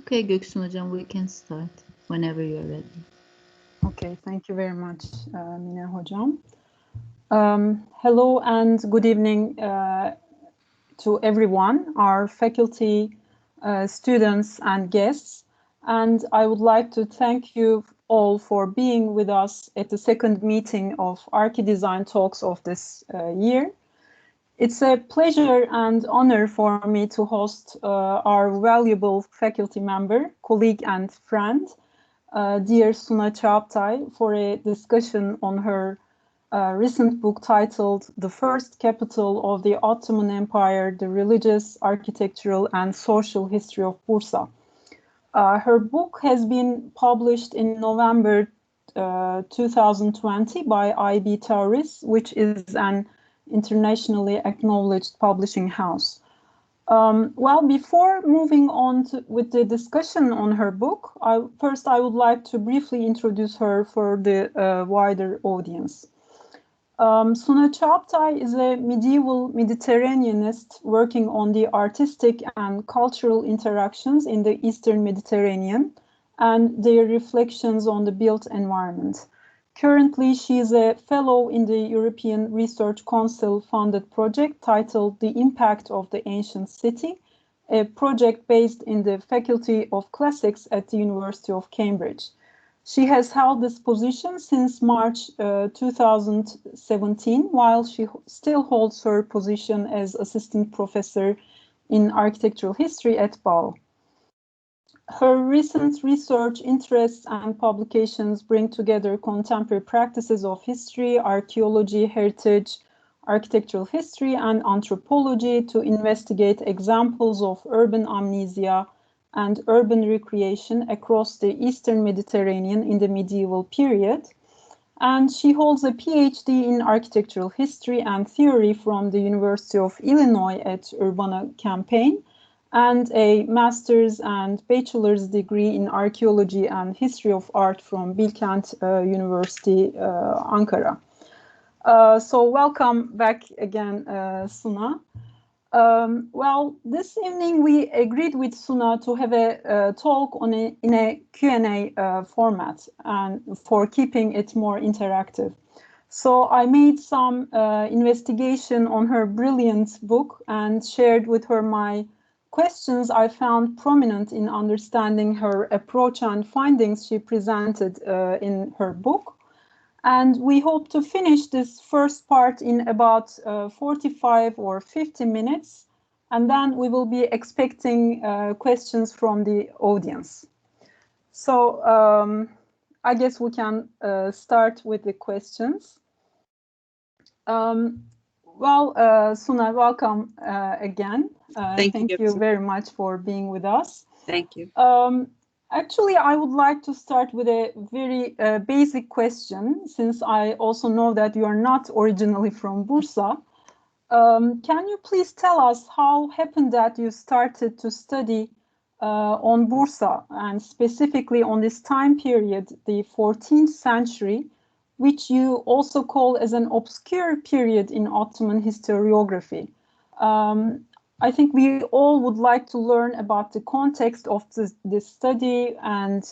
Okay, Göksun Hocam, we can start whenever you're ready. Okay, thank you very much, Mine Hocam. Hello and good evening to everyone, our faculty, students and guests. And I would like to thank you all for being with us at the second meeting of ArchiDesign Talks of this year. It's a pleasure and honor for me to host our valuable faculty member, colleague and friend, dear Suna Çağaptay, for a discussion on her recent book titled The First Capital of the Ottoman Empire, The Religious, Architectural and Social History of Bursa. Her book has been published in November 2020 by IB Tauris, which is an internationally acknowledged publishing house. Well, before moving on with the discussion on her book, first I would like to briefly introduce her for the wider audience. Suna Çağaptay is a medieval Mediterraneanist working on the artistic and cultural interactions in the Eastern Mediterranean and their reflections on the built environment. Currently, she is a fellow in the European Research Council-funded project titled The Impact of the Ancient City, a project based in the Faculty of Classics at the University of Cambridge. She has held this position since March 2017, while she still holds her position as assistant professor in architectural history at BAU. Her recent research interests and publications bring together contemporary practices of history, archaeology, heritage, architectural history, and anthropology to investigate examples of urban amnesia and urban recreation across the Eastern Mediterranean in the medieval period. And she holds a PhD in architectural history and theory from the University of Illinois at Urbana-Champaign, and a master's and bachelor's degree in archaeology and history of art from Bilkent University, Ankara. So welcome back again, Suna. Well, this evening we agreed with Suna to have a talk in a Q&A format and for keeping it more interactive. So I made some investigation on her brilliant book and shared with her my questions I found prominent in understanding her approach and findings she presented in her book. And we hope to finish this first part in about 45 or 50 minutes. And then we will be expecting questions from the audience. So I guess we can start with the questions. Well, Suna, welcome again. Thank you very much for being with us. Thank you. Actually, I would like to start with a very basic question, since I also know that you are not originally from Bursa. Can you please tell us how happened that you started to study on Bursa, and specifically on this time period, the 14th century, which you also call as an obscure period in Ottoman historiography? I think we all would like to learn about the context of this study and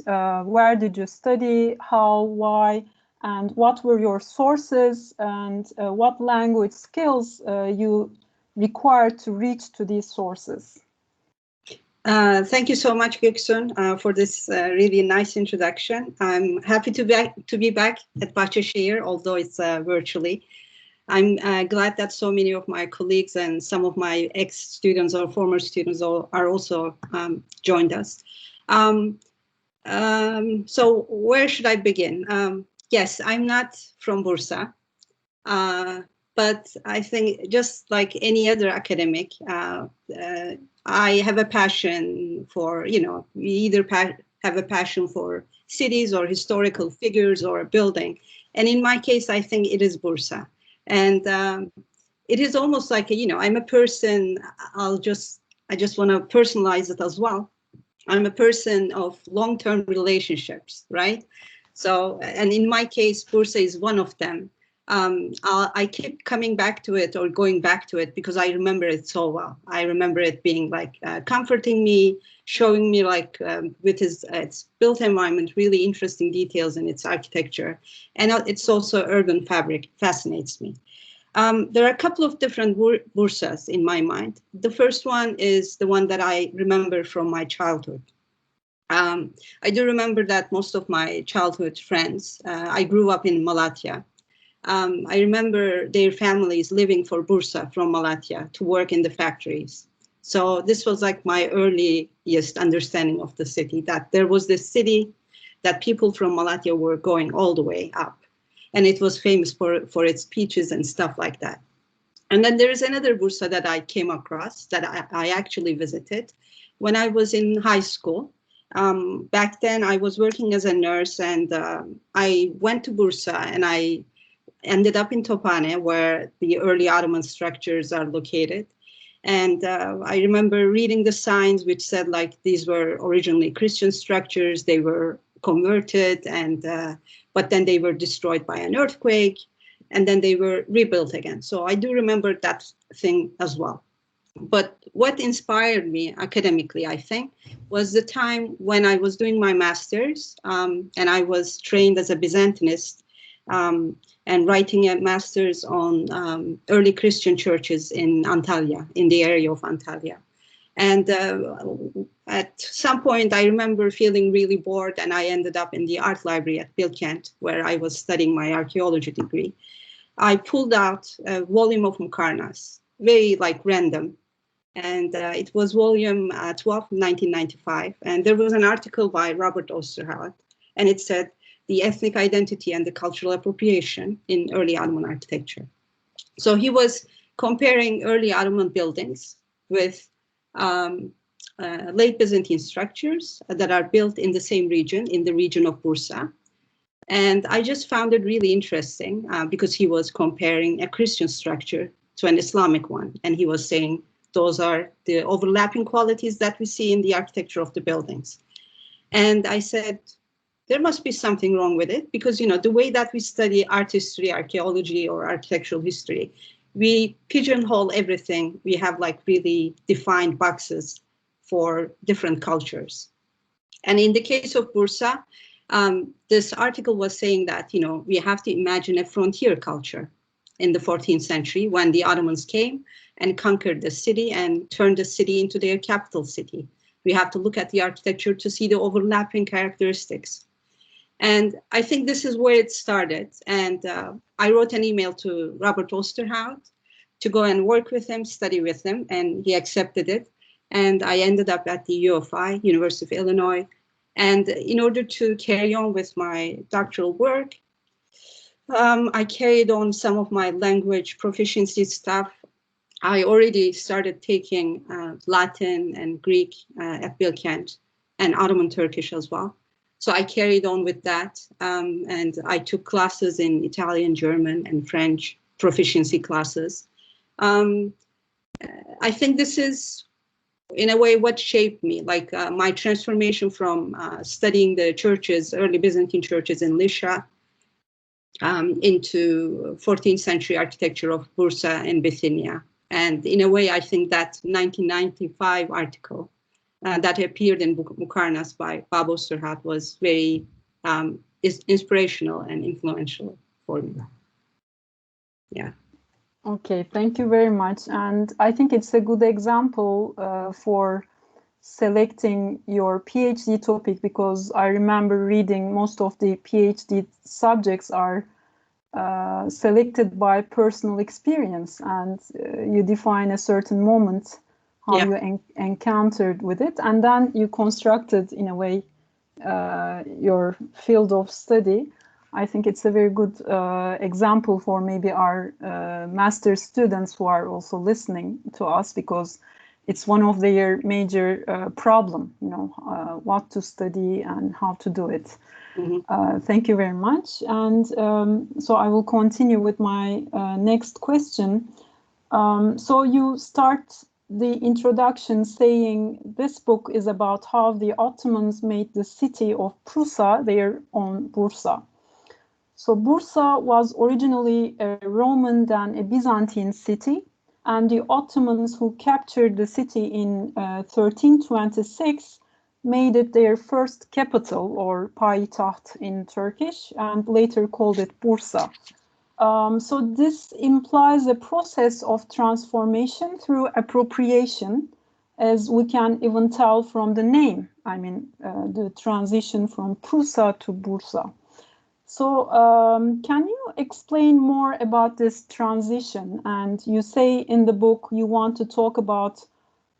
where did you study, how, why, and what were your sources and what language skills you required to reach to these sources. Thank you so much, Göksun, for this really nice introduction. I'm happy to be back at Bahçeşehir, although it's virtually. I'm glad that so many of my colleagues and some of my ex-students or former students are also joined us. So where should I begin? Yes, I'm not from Bursa, but I think just like any other academic, I have a passion for, we either have a passion for cities or historical figures or a building. And in my case, I think it is Bursa. And it is almost like, I'm a person, I just want to personalize it as well. I'm a person of long-term relationships, right? So, and in my case, Bursa is one of them. I keep coming back to it or going back to it because I remember it so well. I remember it being like comforting me, showing me like with its built environment, really interesting details in its architecture. And it's also urban fabric fascinates me. There are a couple of different Bursas in my mind. The first one is the one that I remember from my childhood. I do remember that most of my childhood friends, I grew up in Malatya. I remember their families living for Bursa from Malatya to work in the factories. So this was like my earliest understanding of the city, that there was this city that people from Malatya were going all the way up. And it was famous for its peaches and stuff like that. And then there is another Bursa that I came across that I actually visited when I was in high school. Back then I was working as a nurse, and I went to Bursa, and I ended up in Tophane, where the early Ottoman structures are located. And I remember reading the signs which said like these were originally Christian structures, they were converted, and but then they were destroyed by an earthquake, and then they were rebuilt again. So I do remember that thing as well. But what inspired me academically, I think, was the time when I was doing my master's, and I was trained as a Byzantinist, and writing a master's on early Christian churches in Antalya, in the area of Antalya. And at some point, I remember feeling really bored, and I ended up in the art library at Bilkent, where I was studying my archaeology degree. I pulled out a volume of Mukarnas, very like random. And it was volume 12, 1995. And there was an article by Robert Osterhout, and it said, "The ethnic identity and the cultural appropriation in early Ottoman architecture." So he was comparing early Ottoman buildings with late Byzantine structures that are built in the same region, in the region of Bursa. And I just found it really interesting because he was comparing a Christian structure to an Islamic one. And he was saying those are the overlapping qualities that we see in the architecture of the buildings. And I said, there must be something wrong with it, because, you know, the way that we study art history, archaeology, or architectural history, we pigeonhole everything. We have like really defined boxes for different cultures. And in the case of Bursa, this article was saying that, you know, we have to imagine a frontier culture in the 14th century when the Ottomans came and conquered the city and turned the city into their capital city. We have to look at the architecture to see the overlapping characteristics. And I think this is where it started. And I wrote an email to Robert Osterhout to go and work with him, study with him, and he accepted it. And I ended up at the UFI, University of Illinois. And in order to carry on with my doctoral work, I carried on some of my language proficiency stuff. I already started taking Latin and Greek at Bilkent, and Ottoman Turkish as well. So I carried on with that, and I took classes in Italian, German, and French proficiency classes. I think this is, in a way, what shaped me, like my transformation from studying the churches, early Byzantine churches in Lycia, into 14th century architecture of Bursa and Bithynia. And in a way, I think that 1995 article that appeared in Mukarnas by Bob Osterhout was very inspirational and influential for me. Yeah. Okay, thank you very much. And I think it's a good example for selecting your PhD topic, because I remember reading most of the PhD subjects are selected by personal experience, and you define a certain moment how you encountered with it, and then you constructed in a way your field of study. I think it's a very good example for maybe our master's students who are also listening to us, because it's one of their major problem, you know, what to study and how to do it. Mm-hmm. Thank you very much. And so I will continue with my next question. So you start the introduction saying this book is about how the Ottomans made the city of Prusa their own Bursa. So Bursa was originally a Roman then a Byzantine city, and the Ottomans who captured the city in 1326 made it their first capital, or payitaht in Turkish, and later called it Bursa. So this implies a process of transformation through appropriation, as we can even tell from the name. I mean, the transition from Prusa to Bursa. So can you explain more about this transition? And you say in the book you want to talk about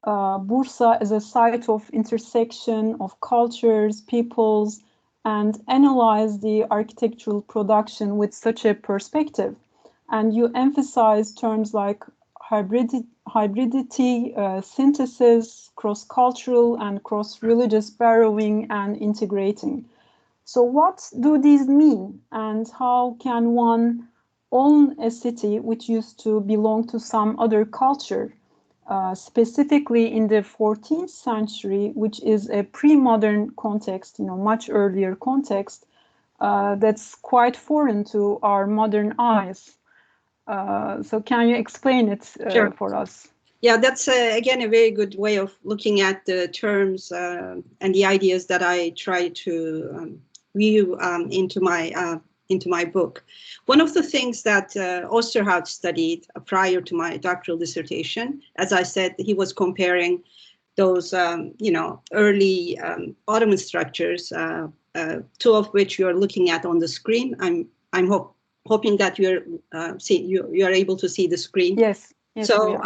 Bursa as a site of intersection of cultures, peoples, and analyze the architectural production with such a perspective. And you emphasize terms like hybridity, synthesis, cross-cultural and cross-religious borrowing and integrating. So what do these mean, and how can one own a city which used to belong to some other culture, specifically in the 14th century, which is a pre-modern context, much earlier context, that's quite foreign to our modern eyes. So can you explain it Sure. for us? Yeah, that's again a very good way of looking at the terms and the ideas that I try to view into my book. One of the things that Osterhout studied prior to my doctoral dissertation, as I said, he was comparing those early Ottoman structures, two of which you're looking at on the screen. I'm hoping that you are able to see the screen. Yes. Yes, so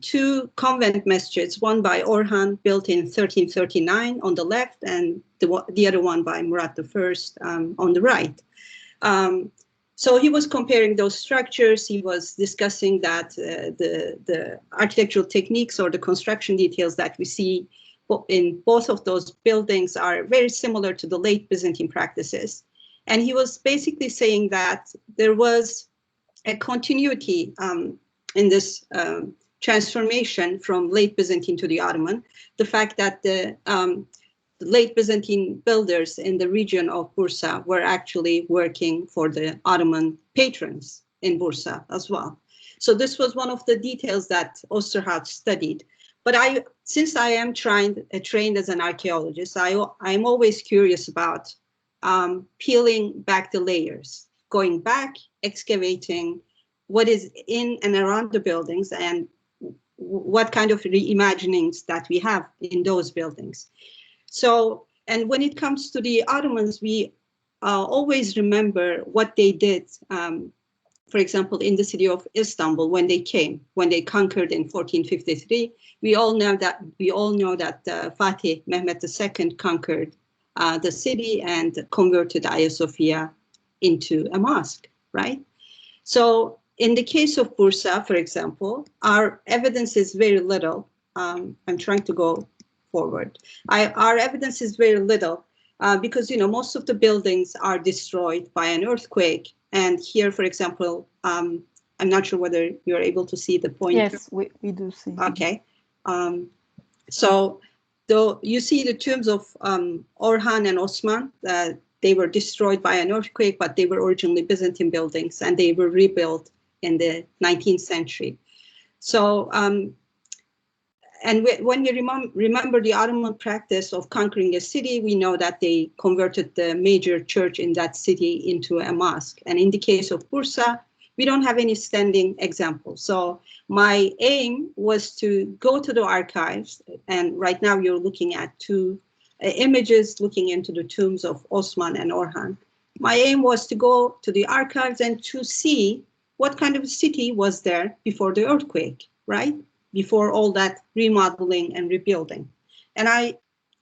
two convent masjids, one by Orhan, built in 1339 on the left, and the other one by Murat I on the right. So he was comparing those structures. He was discussing that the architectural techniques or the construction details that we see in both of those buildings are very similar to the late Byzantine practices. And he was basically saying that there was a continuity in this transformation from late Byzantine to the Ottoman. The fact that the late Byzantine builders in the region of Bursa were actually working for the Ottoman patrons in Bursa as well. So this was one of the details that Osterhout studied. But since I am trained as an archaeologist, I'm always curious about peeling back the layers, going back, excavating what is in and around the buildings and what kind of reimaginings that we have in those buildings. So, and when it comes to the Ottomans, we always remember what they did, for example, in the city of Istanbul when they conquered in 1453. We all know that Fatih Mehmet II conquered the city and converted Hagia Sophia into a mosque, right? So in the case of Bursa, for example, our evidence is very little. I'm trying to go forward. Our evidence is very little because, most of the buildings are destroyed by an earthquake. And here, for example, I'm not sure whether you're able to see the pointer. Yes, we do see. Okay. So though you see the tombs of Orhan and Osman, they were destroyed by an earthquake, but they were originally Byzantine buildings and they were rebuilt in the 19th century. So, and when we remember the Ottoman practice of conquering a city, we know that they converted the major church in that city into a mosque. And in the case of Bursa, we don't have any standing examples. So my aim was to go to the archives, and right now you're looking at two images looking into the tombs of Osman and Orhan. My aim was to go to the archives and to see what kind of a city was there before the earthquake, right? Before all that remodeling and rebuilding. And I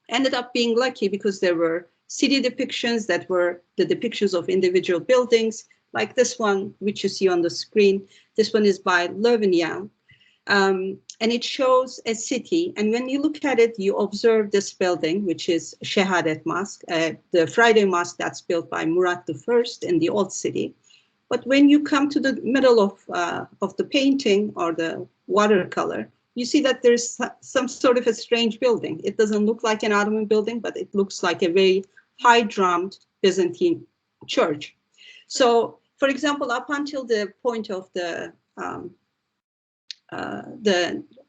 ended up being lucky because there were city depictions that were the depictions of individual buildings, like this one, which you see on the screen. This one is by Löwenjang. And it shows a city. And when you look at it, you observe this building, which is Shehadet Mosque, the Friday Mosque that's built by Murat I in the Old City. But when you come to the middle of the painting or the watercolor, you see that there's some sort of a strange building. It doesn't look like an Ottoman building, but it looks like a very high-drummed Byzantine church. So, for example, up until the point of the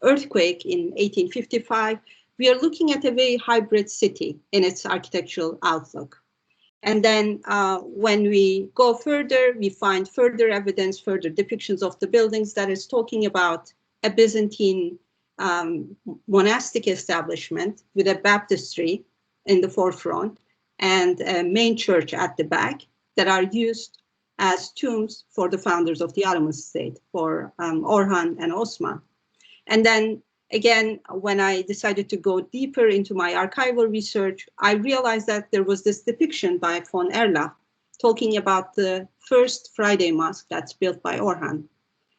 earthquake in 1855, we are looking at a very hybrid city in its architectural outlook. And then when we go further, we find further evidence, further depictions of the buildings that is talking about a Byzantine monastic establishment with a baptistry in the forefront and a main church at the back that are used as tombs for the founders of the Ottoman state, for Orhan and Osman. And then again, when I decided to go deeper into my archival research, I realized that there was this depiction by von Erlach talking about the first Friday mosque that's built by Orhan.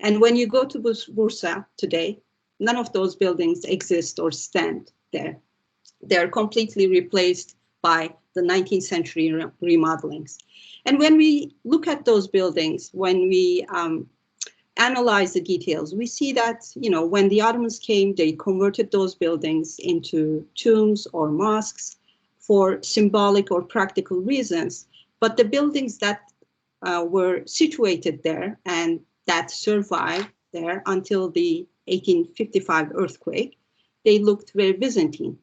And when you go to Bursa today, none of those buildings exist or stand there. They're completely replaced by the 19th century remodelings. And when we look at those buildings, when we analyze the details, we see that, you know, when the Ottomans came, they converted those buildings into tombs or mosques for symbolic or practical reasons. But the buildings that were situated there and that survived there until the 1855 earthquake, they looked very Byzantine.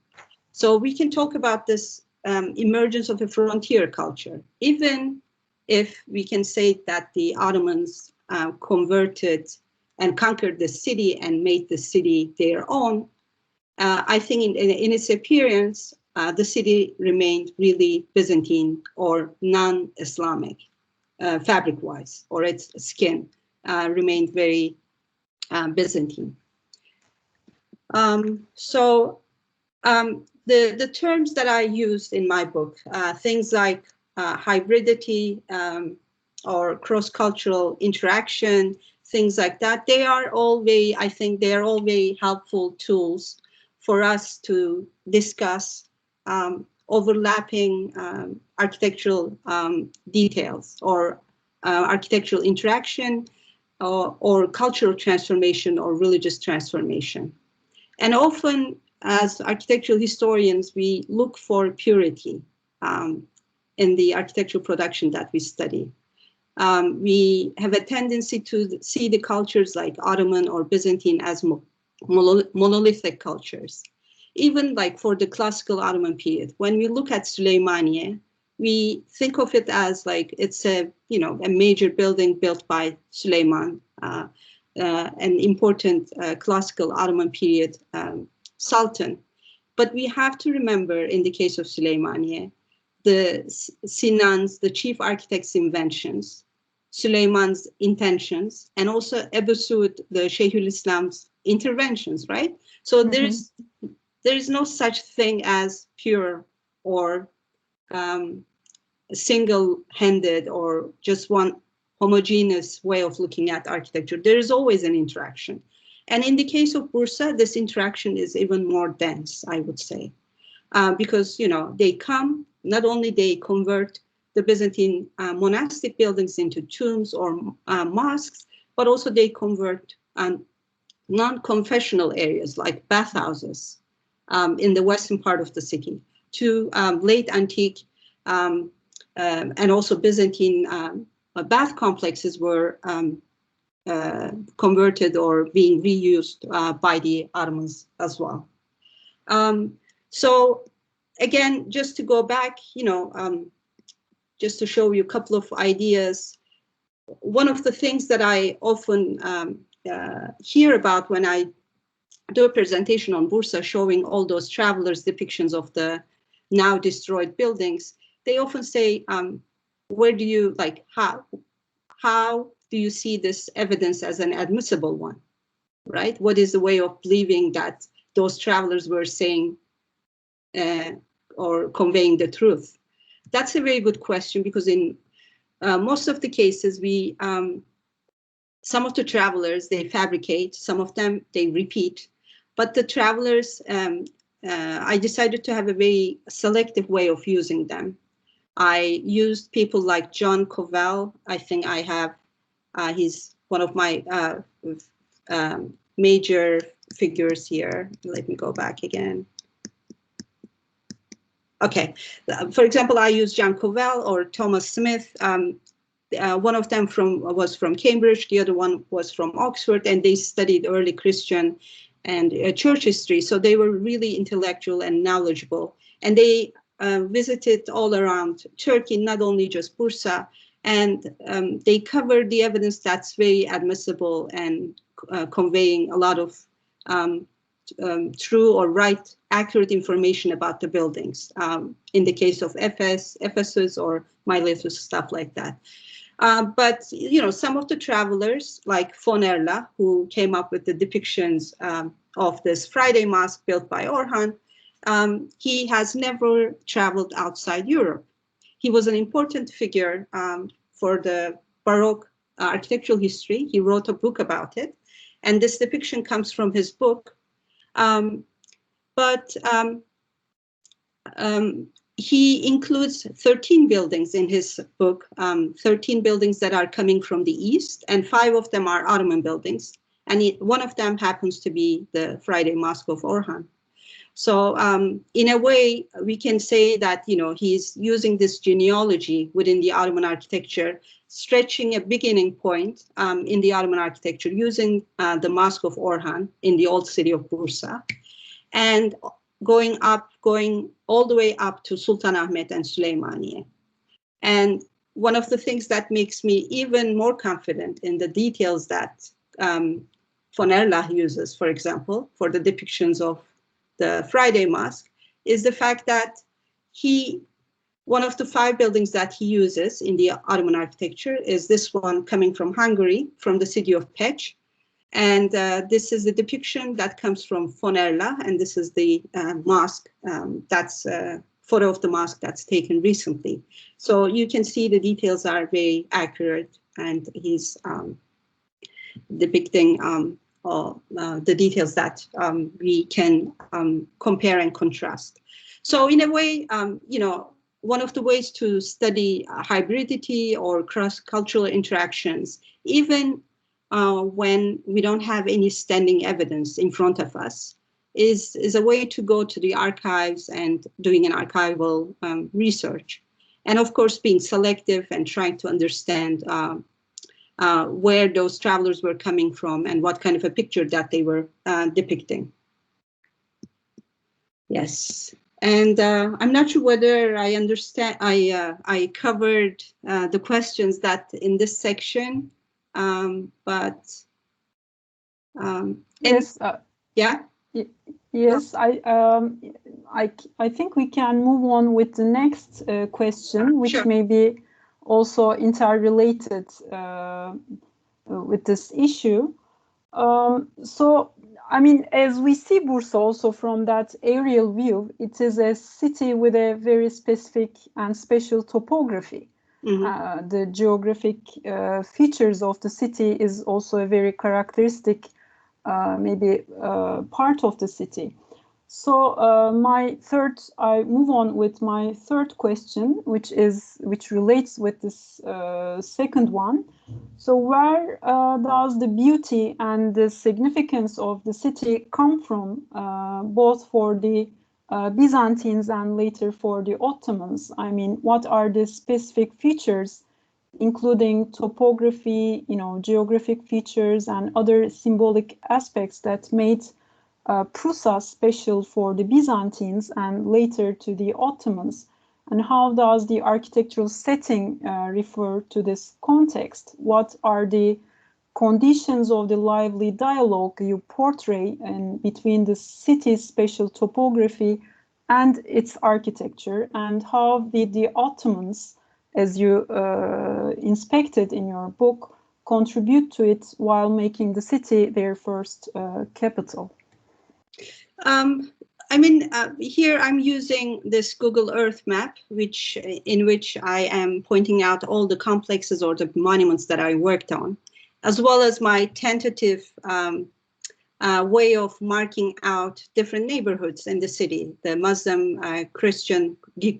So we can talk about this emergence of a frontier culture, even if we can say that the Ottomans converted and conquered the city and made the city their own. I think in its appearance, the city remained really Byzantine or non-Islamic, fabric-wise, or its skin remained very Byzantine. The terms that I used in my book, things like hybridity or cross-cultural interaction, things like that, they are all very, I think they are all very helpful tools for us to discuss overlapping architectural details or architectural interaction or cultural transformation or religious transformation. And often, as architectural historians, we look for purity in the architectural production that we study. We have a tendency to see the cultures like Ottoman or Byzantine as monolithic cultures. Even like for the classical Ottoman period, when we look at Süleymaniye, we think of it as like it's a, you know, a major building built by Süleyman, an important classical Ottoman period sultan. But we have to remember, in the case of Süleymaniye, the Sinan's, the chief architect's inventions, Süleyman's intentions, and also Ebu Suud, the Sheikhul Islam's interventions, right? So there is no such thing as pure or single-handed or just one homogeneous way of looking at architecture. There is always an interaction. And in the case of Bursa, this interaction is even more dense, I would say, because, you know, they come, not only they convert the Byzantine monastic buildings into tombs or mosques, but also they convert non-confessional areas like bathhouses in the western part of the city to late antique and also Byzantine bath complexes were converted or being reused by the Ottomans as well. So again, just to go back, you know, just to show you a couple of ideas. One of the things that I often hear about when I do a presentation on Bursa showing all those travelers' depictions of the now destroyed buildings, they often say, where do you, like, how do you see this evidence as an admissible one, right? What is the way of believing that those travelers were saying or conveying the truth? That's a very good question, because in most of the cases, we some of the travelers, they fabricate, some of them they repeat, but the travelers, I decided to have a very selective way of using them. I used people like John Covell. I think I have, he's one of my major figures here. Let me go back again. Okay, for example, I use John Covell or Thomas Smith. one of them was from Cambridge, the other one was from Oxford, and they studied early Christian and church history. So they were really intellectual and knowledgeable. And they visited all around Turkey, not only just Bursa, and they covered the evidence that's very admissible and conveying a lot of true or right, accurate information about the buildings. In the case of Ephesus or Miletus, stuff like that. But some of the travelers, like von Erla, who came up with the depictions of this Friday Mosque built by Orhan, he has never traveled outside Europe. He was an important figure for the Baroque architectural history. He wrote a book about it, and this depiction comes from his book. He includes 13 buildings in his book, 13 buildings that are coming from the east, and 5 of them are Ottoman buildings. And one of them happens to be the Friday Mosque of Orhan. So in a way, we can say that, he's using this genealogy within the Ottoman architecture, stretching a beginning point in the Ottoman architecture, using the Mosque of Orhan in the old city of Bursa, and going all the way up to Sultanahmet and Süleymaniye. And one of the things that makes me even more confident in the details that von Erla uses, for example, for the depictions of the Friday Mosque, is the fact that one of the 5 buildings that he uses in the Ottoman architecture is this one coming from Hungary, from the city of Pécs. And this is the depiction that comes from von Erla, and this is the mosque. That's a photo of the mosque that's taken recently. So you can see the details are very accurate, and he's depicting the details that we can compare and contrast. So in a way, one of the ways to study hybridity or cross-cultural interactions, even when we don't have any standing evidence in front of us, is a way to go to the archives and doing an archival research. And of course, being selective and trying to understand where those travelers were coming from and what kind of a picture that they were depicting. Yes, and I'm not sure whether I understand. I covered the questions that in this section, but yes, yeah. Yes, I think we can move on with the next question, which Sure. may be also interrelated with this issue. So, I mean, as we see Bursa also from that aerial view, it is a city with a very specific and special topography. Mm-hmm. The geographic features of the city is also a very characteristic part of the city. So I move on with my third question, which relates with this second one. So where does the beauty and the significance of the city come from, both for the Byzantines and later for the Ottomans? I mean, what are the specific features, including topography, geographic features and other symbolic aspects that made Prusa special for the Byzantines and later to the Ottomans? And how does the architectural setting refer to this context? What are the conditions of the lively dialogue you portray between the city's special topography and its architecture? And how did the Ottomans, as you inspected in your book, contribute to it while making the city their first capital? Here I'm using this Google Earth map, in which I am pointing out all the complexes or the monuments that I worked on, as well as my tentative way of marking out different neighborhoods in the city: the Muslim, Christian,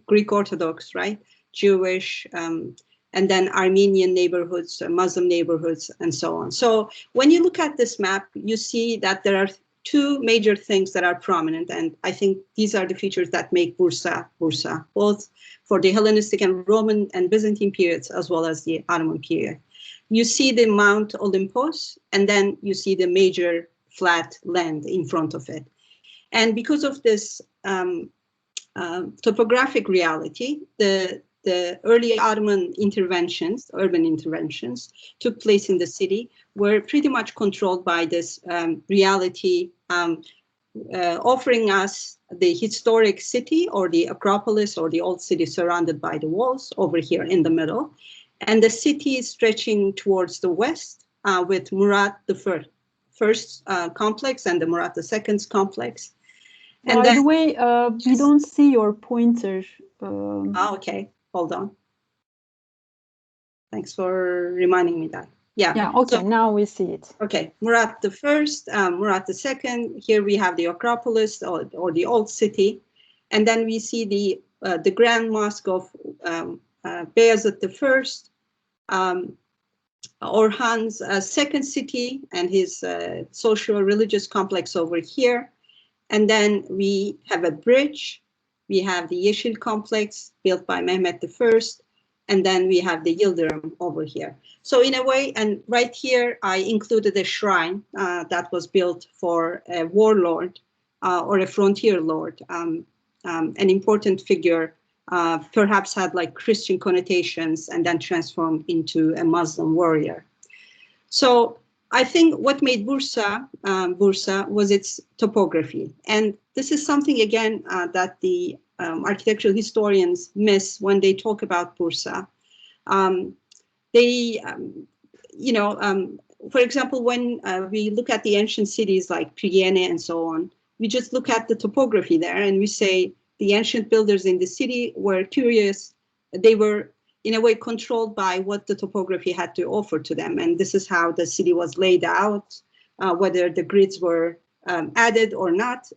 Greek Orthodox, right, Jewish, and then Armenian neighborhoods, Muslim neighborhoods, and so on. So when you look at this map, you see that there are two major things that are prominent, and I think these are the features that make Bursa, Bursa, both for the Hellenistic and Roman and Byzantine periods, as well as the Ottoman period. You see the Mount Olympus, and then you see the major flat land in front of it. And because of this topographic reality, the early Ottoman interventions, urban interventions, took place in the city, were pretty much controlled by this reality, offering us the historic city or the Acropolis or the old city surrounded by the walls over here in the middle. And the city is stretching towards the west with Murat the first complex and the Murat II's complex. And by the way, we don't see your pointer. Okay, hold on. Thanks for reminding me that. Yeah, okay, so, now we see it. Okay, Murat the First, Murat II. Here we have the Acropolis or the old city, and then we see the Grand Mosque of Beyazıt I, Orhan's second city and his social-religious complex over here. And then we have a bridge. We have the Yeşil complex built by Mehmet I. And then we have the Yildirim over here. So in a way, and right here, I included a shrine that was built for a warlord or a frontier lord, an important figure, perhaps had like Christian connotations and then transformed into a Muslim warrior. So I think what made Bursa, Bursa was its topography. And this is something, again, that the architectural historians miss when they talk about Bursa. For example, when we look at the ancient cities like Priene and so on, we just look at the topography there and we say the ancient builders in the city were curious. They were, in a way, controlled by what the topography had to offer to them. And this is how the city was laid out, whether the grids were added or not.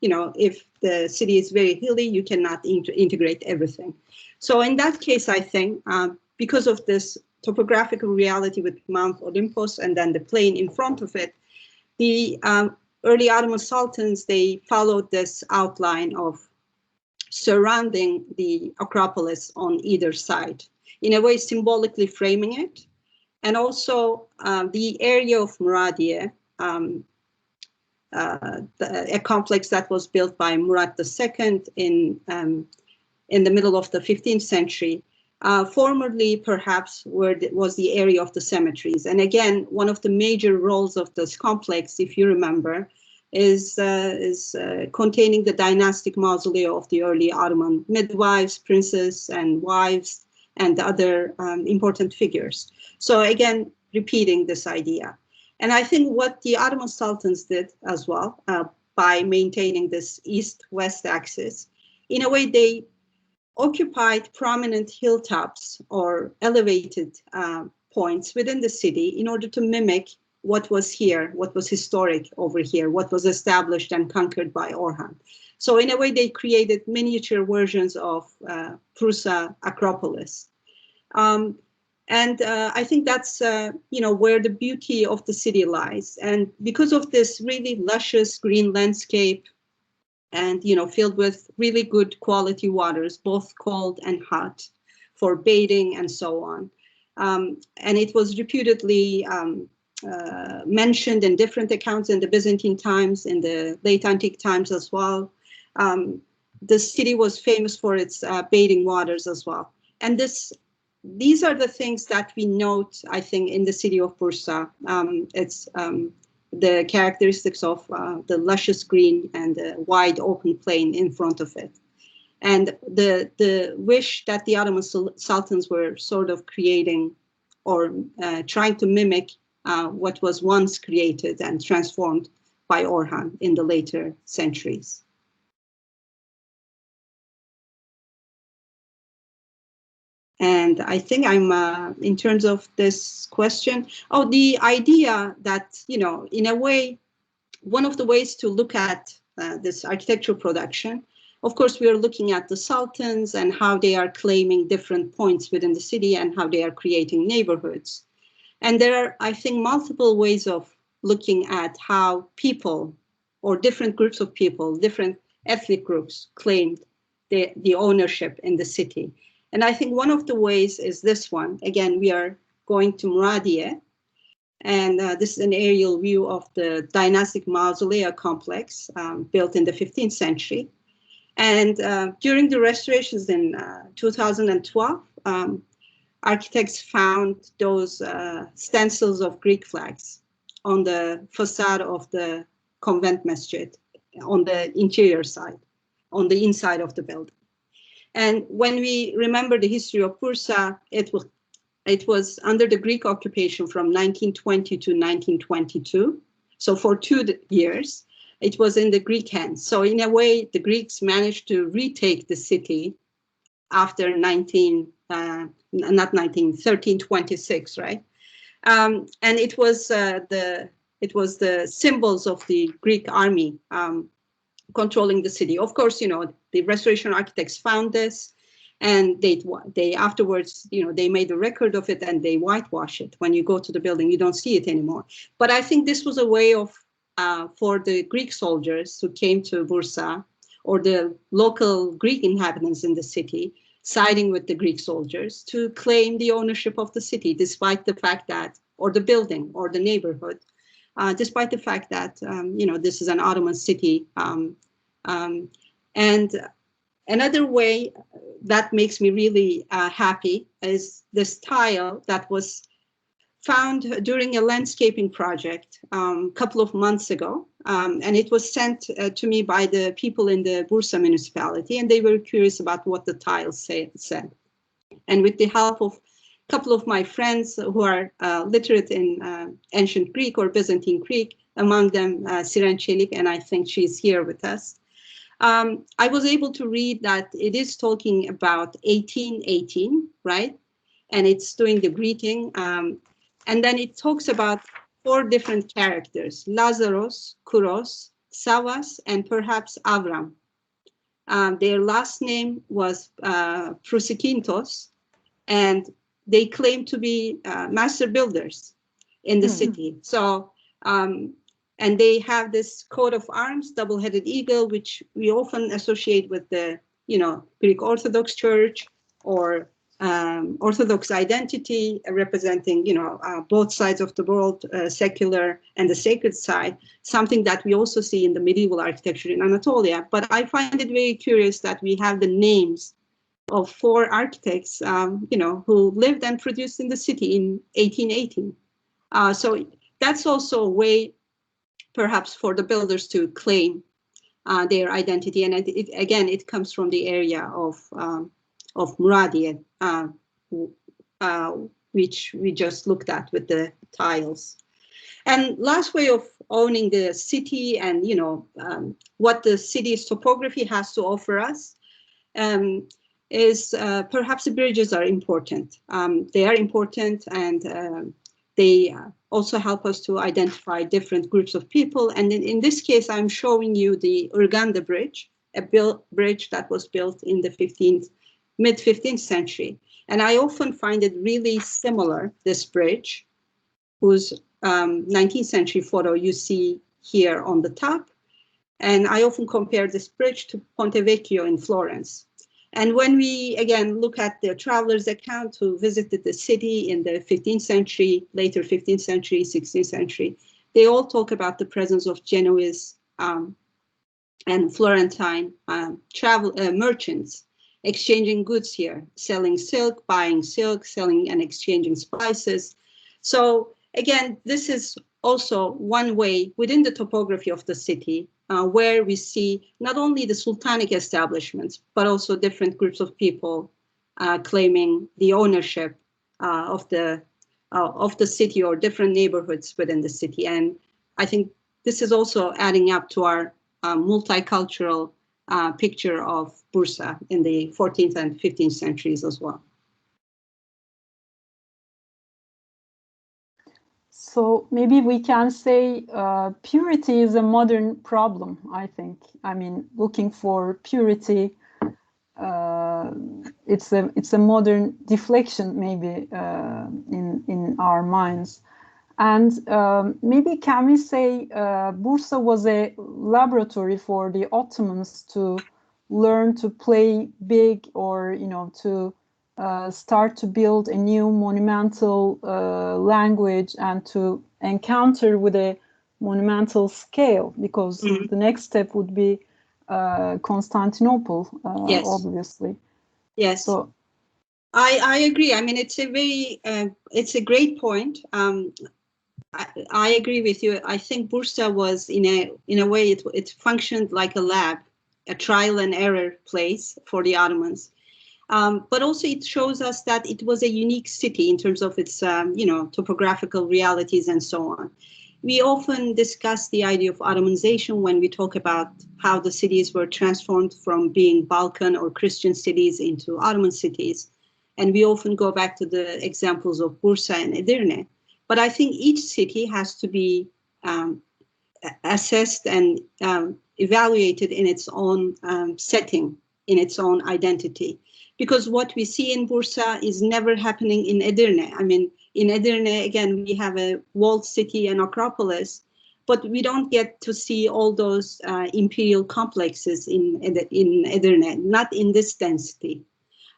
If the city is very hilly, you cannot integrate everything. So in that case, I think, because of this topographical reality with Mount Olympus and then the plain in front of it, the early Ottoman sultans, they followed this outline of surrounding the Acropolis on either side, in a way symbolically framing it. And also the area of Muradiye, a complex that was built by Murat II in the middle of the 15th century, formerly perhaps was the area of the cemeteries. And again, one of the major roles of this complex, if you remember, is containing the dynastic mausoleum of the early Ottoman midwives, princes, and wives, and other important figures. So again, repeating this idea. And I think what the Ottoman sultans did as well, by maintaining this east-west axis, in a way they occupied prominent hilltops or elevated points within the city in order to mimic what was here, what was historic over here, what was established and conquered by Orhan. So in a way, they created miniature versions of Bursa Acropolis. And I think that's, where the beauty of the city lies. And because of this really luscious green landscape and, filled with really good quality waters, both cold and hot for bathing and so on. And it was reputedly mentioned in different accounts in the Byzantine times, in the late antique times as well. The city was famous for its bathing waters as well. And these are the things that we note, I think, in the city of Bursa. It's the characteristics of the luscious green and the wide open plain in front of it. And the wish that the Ottoman sultans were sort of creating or trying to mimic what was once created and transformed by Orhan in the later centuries. And I think I'm, in terms of this question, the idea that, in a way, one of the ways to look at this architectural production, of course, we are looking at the sultans and how they are claiming different points within the city and how they are creating neighborhoods. And there are, I think, multiple ways of looking at how people or different groups of people, different ethnic groups claimed the ownership in the city. And I think one of the ways is this one. Again, we are going to Muradiye, and this is an aerial view of the Dynastic Mausoleum complex built in the 15th century. And during the restorations in 2012, architects found those stencils of Greek flags on the facade of the convent masjid on the interior side, on the inside of the building. And when we remember the history of Bursa, it was under the Greek occupation from 1920 to 1922. So for 2 years, it was in the Greek hands. So in a way, the Greeks managed to retake the city after 1326, right? And it was the symbols of the Greek army controlling the city. Of course, you know, the restoration architects found this, and they afterwards, you know, they made a record of it and they whitewash it. When you go to the building, you don't see it anymore. But I think this was a way of for the Greek soldiers who came to Bursa, or the local Greek inhabitants in the city, siding with the Greek soldiers to claim the ownership of the city, despite the fact that, or the building or the neighborhood, despite the fact that, you know, this is an Ottoman city. And another way that makes me really happy is this tile that was found during a landscaping project a couple of months ago. And it was sent to me by the people in the Bursa municipality, and they were curious about what the tiles said. And with the help of a couple of my friends who are literate in ancient Greek or Byzantine Greek, among them Siren Çelik, and I think she's here with us, I was able to read that it is talking about 1818, right? And it's doing the greeting. And then it talks about 4 different characters: Lazaros, Kuros, Savas, and perhaps Avram. Their last name was Prusikintos, and they claim to be master builders in the city. So, and they have this coat of arms, double-headed eagle, which we often associate with the, you know, Greek Orthodox Church, or Orthodox identity, representing, you know, both sides of the world, secular and the sacred side, something that we also see in the medieval architecture in Anatolia. But I find it very curious that we have the names of 4 architects, you know, who lived and produced in the city in 1818. So that's also a way, perhaps, for the builders to claim their identity. And again, it comes from the area of Muradiye, which we just looked at with the tiles. And last way of owning the city, and, you know, what the city's topography has to offer us, is perhaps the bridges are important. They are important, and they also help us to identify different groups of people. And in this case, I'm showing you the Urganda Bridge, a bridge that was built in the mid-15th century. And I often find it really similar, this bridge, whose 19th century photo you see here on the top. And I often compare this bridge to Ponte Vecchio in Florence. And when we, again, look at the traveler's account who visited the city in the 15th century, later 15th century, 16th century, they all talk about the presence of Genoese and Florentine merchants exchanging goods here, selling silk, buying silk, selling and exchanging spices. So again, this is also one way within the topography of the city where we see not only the sultanic establishments, but also different groups of people claiming the ownership of the city, or different neighborhoods within the city. And I think this is also adding up to our multicultural picture of Bursa in the 14th and 15th centuries as well. So maybe we can say purity is a modern problem, I think. I mean, looking for purity, it's a modern deflection maybe in our minds. And maybe can we say Bursa was a laboratory for the Ottomans to learn to play big, or to start to build a new monumental language and to encounter with a monumental scale, because the next step would be Constantinople, Yes. obviously. Yes. So I agree. I mean, it's a great point. I agree with you. I think Bursa was in a way it functioned like a lab, a trial and error place for the Ottomans. But also it shows us that it was a unique city in terms of its topographical realities and so on. We often discuss the idea of Ottomanization when we talk about how the cities were transformed from being Balkan or Christian cities into Ottoman cities. And we often go back to the examples of Bursa and Edirne. But I think each city has to be assessed and evaluated in its own setting, in its own identity. Because what we see in Bursa is never happening in Edirne. I mean, in Edirne, again, we have a walled city and acropolis, but we don't get to see all those imperial complexes in Edirne, not in this density.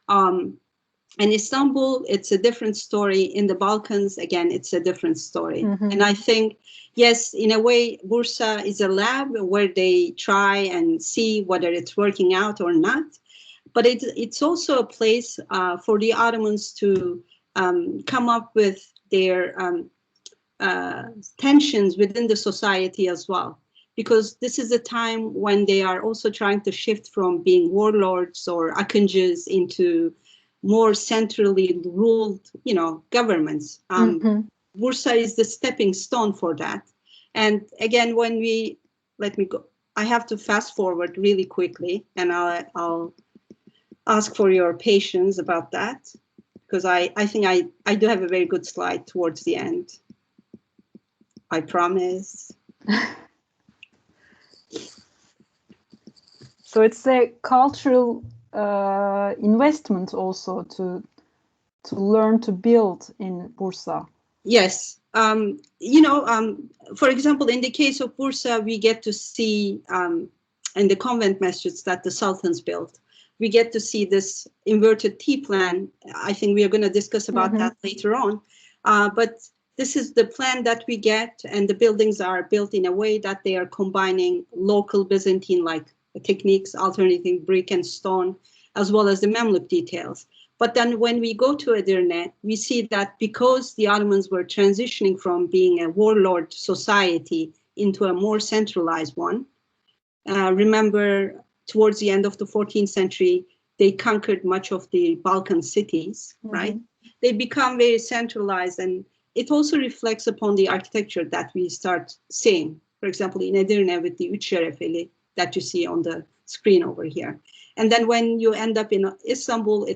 And Istanbul, it's a different story. In the Balkans, again, it's a different story. And I think, yes, in a way, Bursa is a lab where they try and see whether it's working out or not. But it's also a place for the Ottomans to come up with their tensions within the society as well. Because this is a time when they are also trying to shift from being warlords or akıncıs into more centrally ruled, governments. Bursa is the stepping stone for that. And again, let me go. I have to fast forward really quickly, and I'll ask for your patience about that, because I think I do have a very good slide towards the end. I promise. So it's a cultural investment also to learn to build in Bursa. Yes. For example, in the case of Bursa, we get to see in the convent masjids that the Sultans built, we get to see this inverted T-plan. I think we are going to discuss about that later on. But this is the plan that we get, and the buildings are built in a way that they are combining local Byzantine-like techniques, alternating brick and stone, as well as the Mamluk details. But then when we go to Edirne, we see that because the Ottomans were transitioning from being a warlord society into a more centralized one, remember towards the end of the 14th century, they conquered much of the Balkan cities, right? They become very centralized, and it also reflects upon the architecture that we start seeing. For example, in Edirne with the Üç Şerefeli that you see on the screen over here. And then when you end up in Istanbul,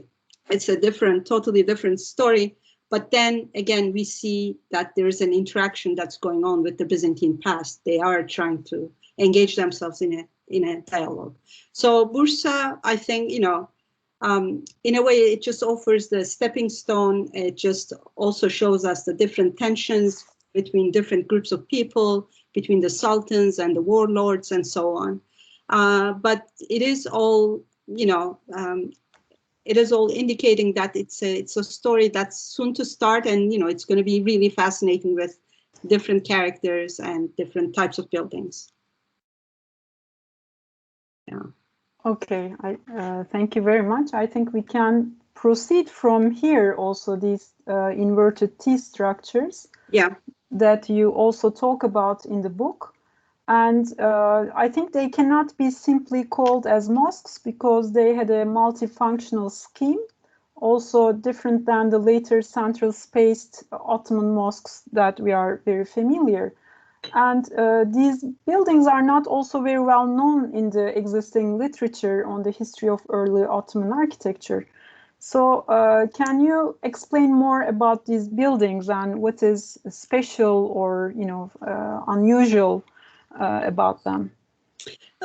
it's a totally different story. But then again, we see that there is an interaction that's going on with the Byzantine past. They are trying to engage themselves in a dialogue. So Bursa, I think, in a way, it just offers the stepping stone. It just also shows us the different tensions between different groups of people, between the sultans and the warlords and so on. But it is all, it is all indicating that it's a story that's soon to start, and it's going to be really fascinating with different characters and different types of buildings. Yeah. Okay, thank you very much. I think we can proceed from here also, these inverted T structures that you also talk about in the book. And I think they cannot be simply called as mosques because they had a multifunctional scheme, also different than the later central spaced Ottoman mosques that we are very familiar. And these buildings are not also very well known in the existing literature on the history of early Ottoman architecture. So can you explain more about these buildings and what is special or unusual about them?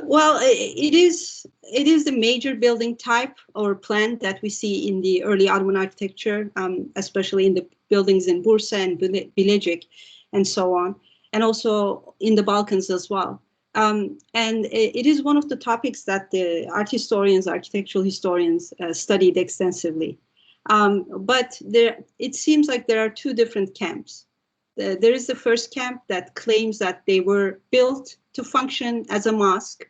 Well, it is the major building type or plan that we see in the early Ottoman architecture, especially in the buildings in Bursa and Bilecik. and so on, and also in the Balkans as well. And it is one of the topics that the art historians, architectural historians studied extensively. But it seems like there are two different camps. There is the first camp that claims that they were built to function as a mosque,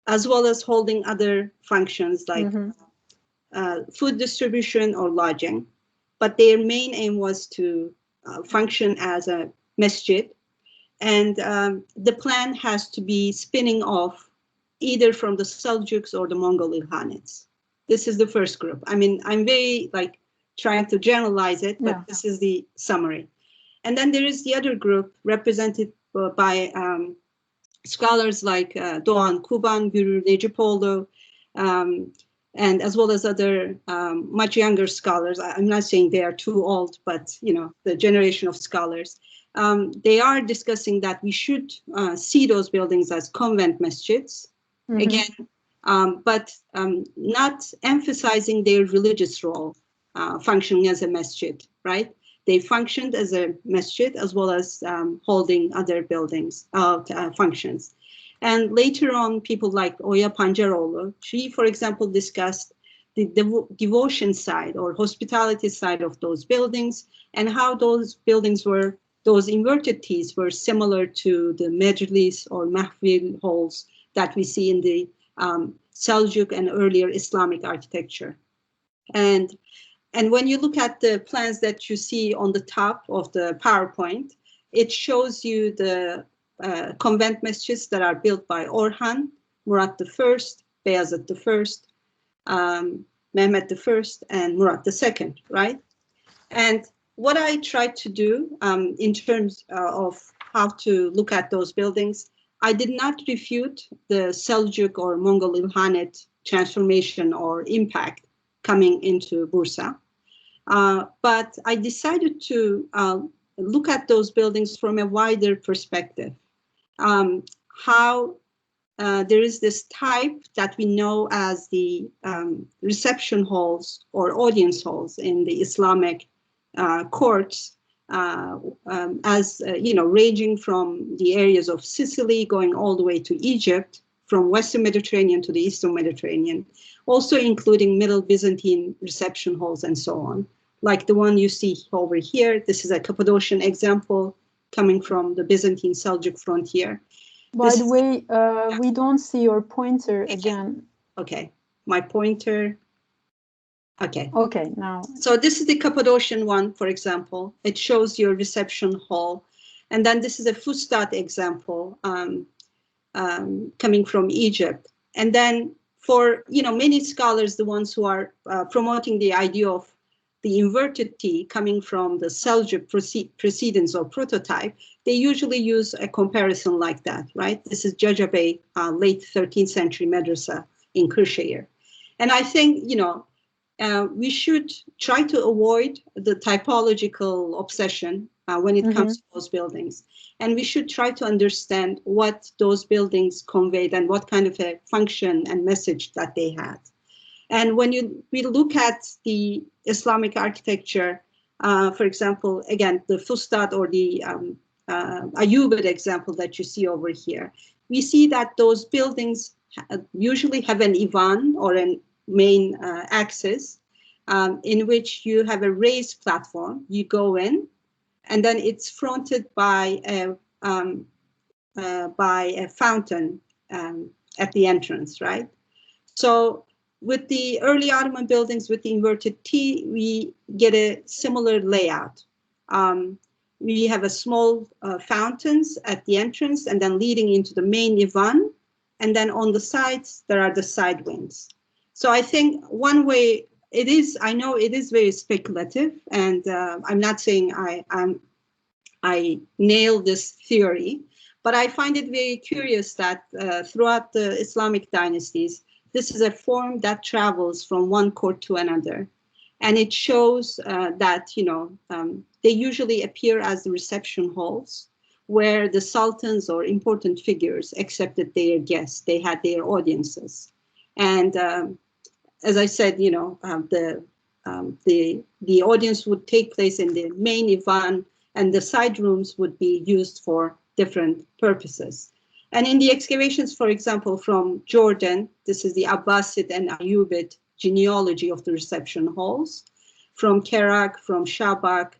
as well as holding other functions like food distribution or lodging. But their main aim was to function as a masjid. And the plan has to be spinning off either from the Seljuks or the Mongol Ilkhanates. This is the first group. I mean, I'm very like trying to generalize it, but this is the summary. And then there is the other group represented by scholars like Doğan Kuban, Gürür Necipoğlu, and as well as other much younger scholars. I'm not saying they are too old, but you know, the generation of scholars. They are discussing that we should see those buildings as convent masjids, again, but not emphasizing their religious role, functioning as a masjid, right? They functioned as a masjid as well as holding other buildings, functions. And later on, people like Oya Pancaroğlu, she, for example, discussed the devotion side or hospitality side of those buildings and how those buildings were, those inverted T's were similar to the mejlis or mahfil halls that we see in the Seljuk and earlier Islamic architecture. And when you look at the plans that you see on the top of the PowerPoint, it shows you the convent masjids that are built by Orhan, Murat I, Beyazıt I, Mehmet I, and Murat II, right? And what I tried to do in terms of how to look at those buildings, I did not refute the Seljuk or Mongol Ilkhanate transformation or impact coming into Bursa. But I decided to look at those buildings from a wider perspective. How there is this type that we know as the reception halls or audience halls in the Islamic courts, as you know, ranging from the areas of Sicily going all the way to Egypt, from Western Mediterranean to the Eastern Mediterranean, also including Middle Byzantine reception halls and so on, like the one you see over here. This is a Cappadocian example coming from the Byzantine Seljuk frontier. By the way, we don't see your pointer again. Okay, my pointer. Okay. Okay, now. So this is the Cappadocian one, for example. It shows your reception hall. And then this is a Fustat example coming from Egypt. And then for, you know, many scholars, the ones who are promoting the idea of the inverted T coming from the Seljuk precedence or prototype, they usually use a comparison like that, right? This is Jajabey, late 13th century madrasa in Kırşehir. And I think, you know, we should try to avoid the typological obsession when it comes to those buildings. And we should try to understand what those buildings conveyed and what kind of a function and message that they had. And when we look at the Islamic architecture, for example, again, the Fustat or the Ayyubid example that you see over here, we see that those buildings usually have an ivan or a main axis in which you have a raised platform. You go in, and then it's fronted by a fountain at the entrance, right? So with the early Ottoman buildings with the inverted T, we get a similar layout. We have a small fountains at the entrance and then leading into the main ivan, and then on the sides there are the side wings. So I think one way it is, I know it is very speculative, and I'm not saying I nail this theory, but I find it very curious that throughout the Islamic dynasties, this is a form that travels from one court to another. And it shows that, you know, they usually appear as the reception halls where the sultans or important figures accepted their guests. They had their audiences. And as I said, you know, the audience would take place in the main ivan, and the side rooms would be used for different purposes. And in the excavations, for example, from Jordan, this is the Abbasid and Ayyubid genealogy of the reception halls. From Kerak, from Shabak,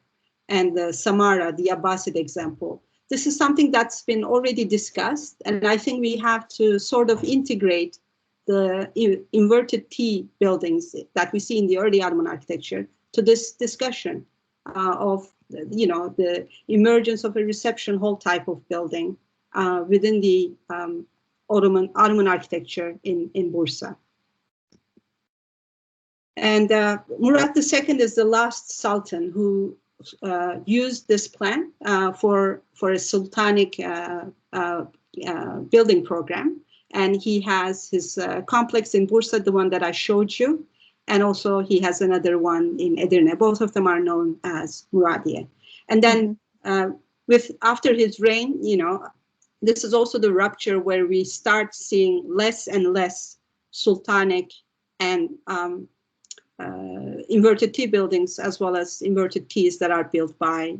and the Samara, the Abbasid example. This is something that's been already discussed, and I think we have to sort of integrate the inverted T buildings that we see in the early Ottoman architecture to this discussion of, you know, the emergence of a reception hall type of building within the Ottoman architecture in Bursa. And Murat II is the last sultan who used this plan for a sultanic building program. And he has his complex in Bursa, the one that I showed you. And also he has another one in Edirne. Both of them are known as Muradiye. And then after his reign, you know, this is also the rupture where we start seeing less and less sultanic and inverted T buildings, as well as inverted Ts that are built by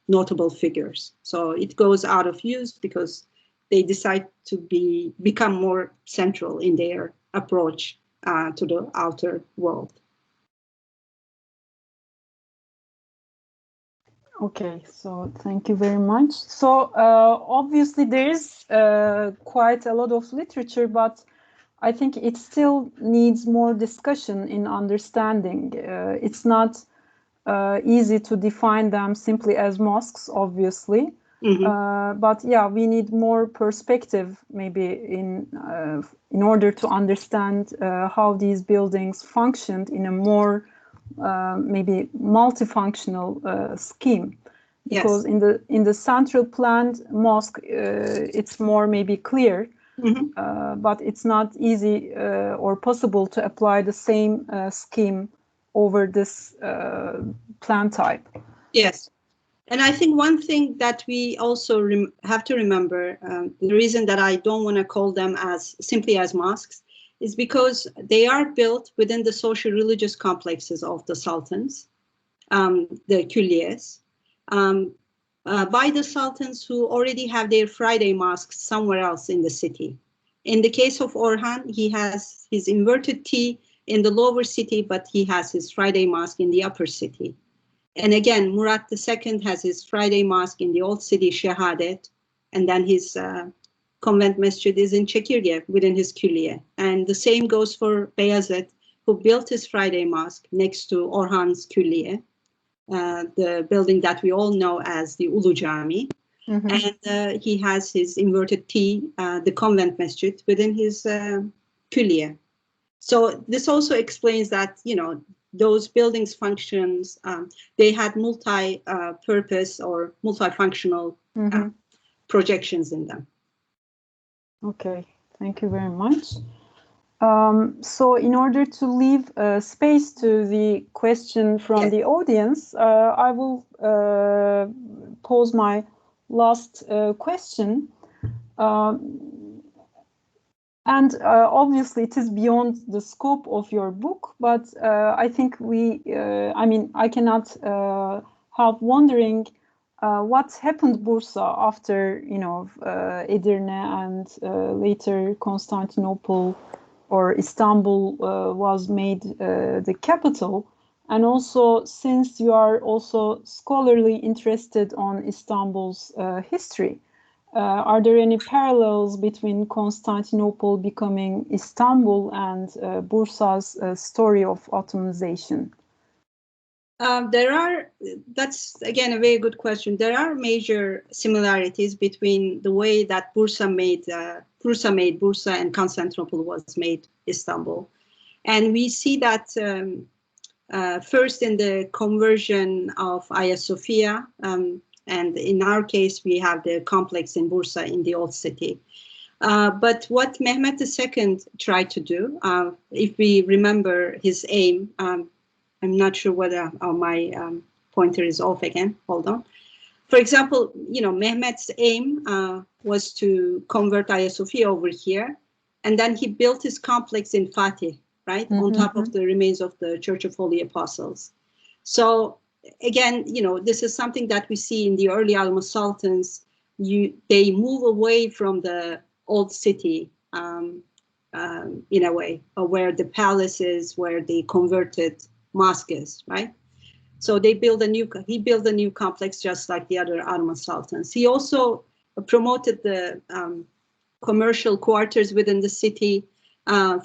notable figures. So it goes out of use because they decide to become more central in their approach to the outer world. Okay, so thank you very much. So obviously there is quite a lot of literature, but I think it still needs more discussion in understanding. It's not easy to define them simply as mosques, obviously. But yeah, we need more perspective maybe in order to understand how these buildings functioned in a more maybe multifunctional scheme. Because yes. in the central planned mosque, it's more maybe clear, but it's not easy or possible to apply the same scheme over this plan type. Yes. And I think one thing that we also have to remember, the reason that I don't want to call them simply as mosques, is because they are built within the social religious complexes of the sultans, the kulliyes, by the sultans who already have their Friday mosques somewhere else in the city. In the case of Orhan, he has his inverted T in the lower city, but he has his Friday mosque in the upper city. And again, Murat II has his Friday mosque in the old city, Şehadet, and then his convent masjid is in Çekirge within his külliye. And the same goes for Beyazıt, who built his Friday mosque next to Orhan's külliye, the building that we all know as the Ulu Cami. And he has his inverted T, the convent masjid, within his külliye. So this also explains that, you know, those buildings functions, they had multi-purpose or multifunctional projections in them. Okay, thank you very much. So in order to leave space to the question from the audience, I will pose my last question. And obviously it is beyond the scope of your book, but I think I cannot help wondering what happened Bursa after, you know, Edirne and later Constantinople or Istanbul was made the capital. And also, since you are also scholarly interested on Istanbul's history, are there any parallels between Constantinople becoming Istanbul and Bursa's story of Ottomanization? That's again a very good question. There are major similarities between the way that Bursa made Bursa and Constantinople was made Istanbul. And we see that first in the conversion of Hagia Sophia, and in our case, we have the complex in Bursa in the old city. But what Mehmet II tried to do, if we remember his aim, I'm not sure whether my pointer is off again. Hold on. For example, you know, Mehmet's aim was to convert Hagia Sophia over here, and then he built his complex in Fatih, right, on top of the remains of the Church of Holy Apostles. So again, this is something that we see in the early Ottoman sultans. They move away from the old city in a way, where the palace is, where the converted mosque is, right? So he built a new complex, just like the other Ottoman sultans. He also promoted the commercial quarters within the city,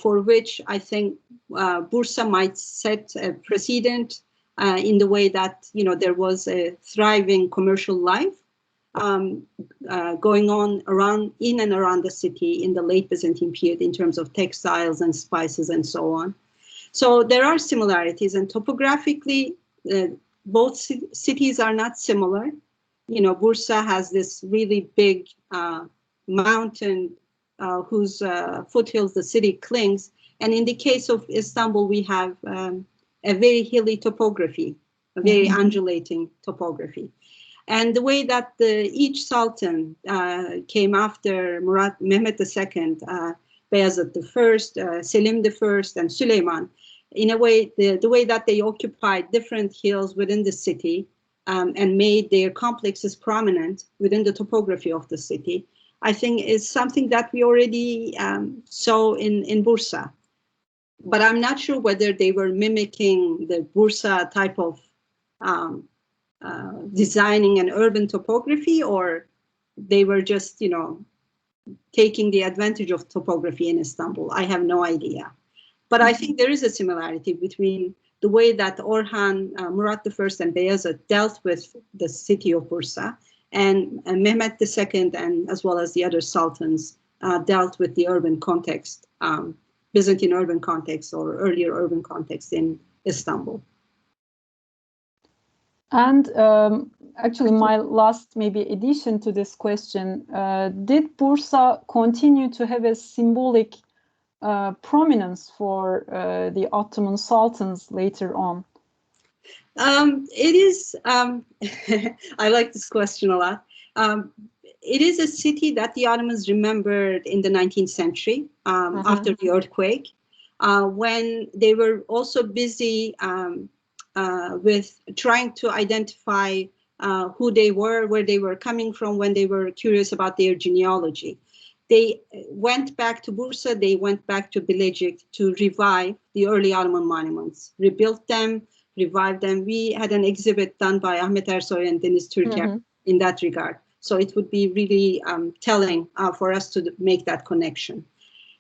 for which I think Bursa might set a precedent in the way that there was a thriving commercial life going on in and around the city in the late Byzantine period in terms of textiles and spices and so on. So there are similarities, and topographically, both cities are not similar. Bursa has this really big mountain whose foothills the city clings. And in the case of Istanbul, we have a very hilly topography, a very undulating topography. And the way that each sultan came after Mehmet II, Bayezid I, Selim I, and Süleyman, in a way, the way that they occupied different hills within the city and made their complexes prominent within the topography of the city, I think is something that we already saw in Bursa. But I'm not sure whether they were mimicking the Bursa type of designing an urban topography, or they were just, taking the advantage of topography in Istanbul. I have no idea. But I think there is a similarity between the way that Orhan, Murat I, and Bayezid dealt with the city of Bursa, and Mehmet II, and as well as the other sultans, dealt with the urban context, Byzantine urban context or earlier urban context in Istanbul. And actually, my last maybe addition to this question, did Bursa continue to have a symbolic prominence for the Ottoman sultans later on? It is, I like this question a lot. It is a city that the Ottomans remembered in the 19th century after the earthquake, when they were also busy with trying to identify who they were, where they were coming from, when they were curious about their genealogy. They went back to Bursa, they went back to Bilecik to revive the early Ottoman monuments, rebuilt them, revived them. We had an exhibit done by Ahmet Ersoy and Deniz Türker in that regard. So it would be really telling for us to make that connection.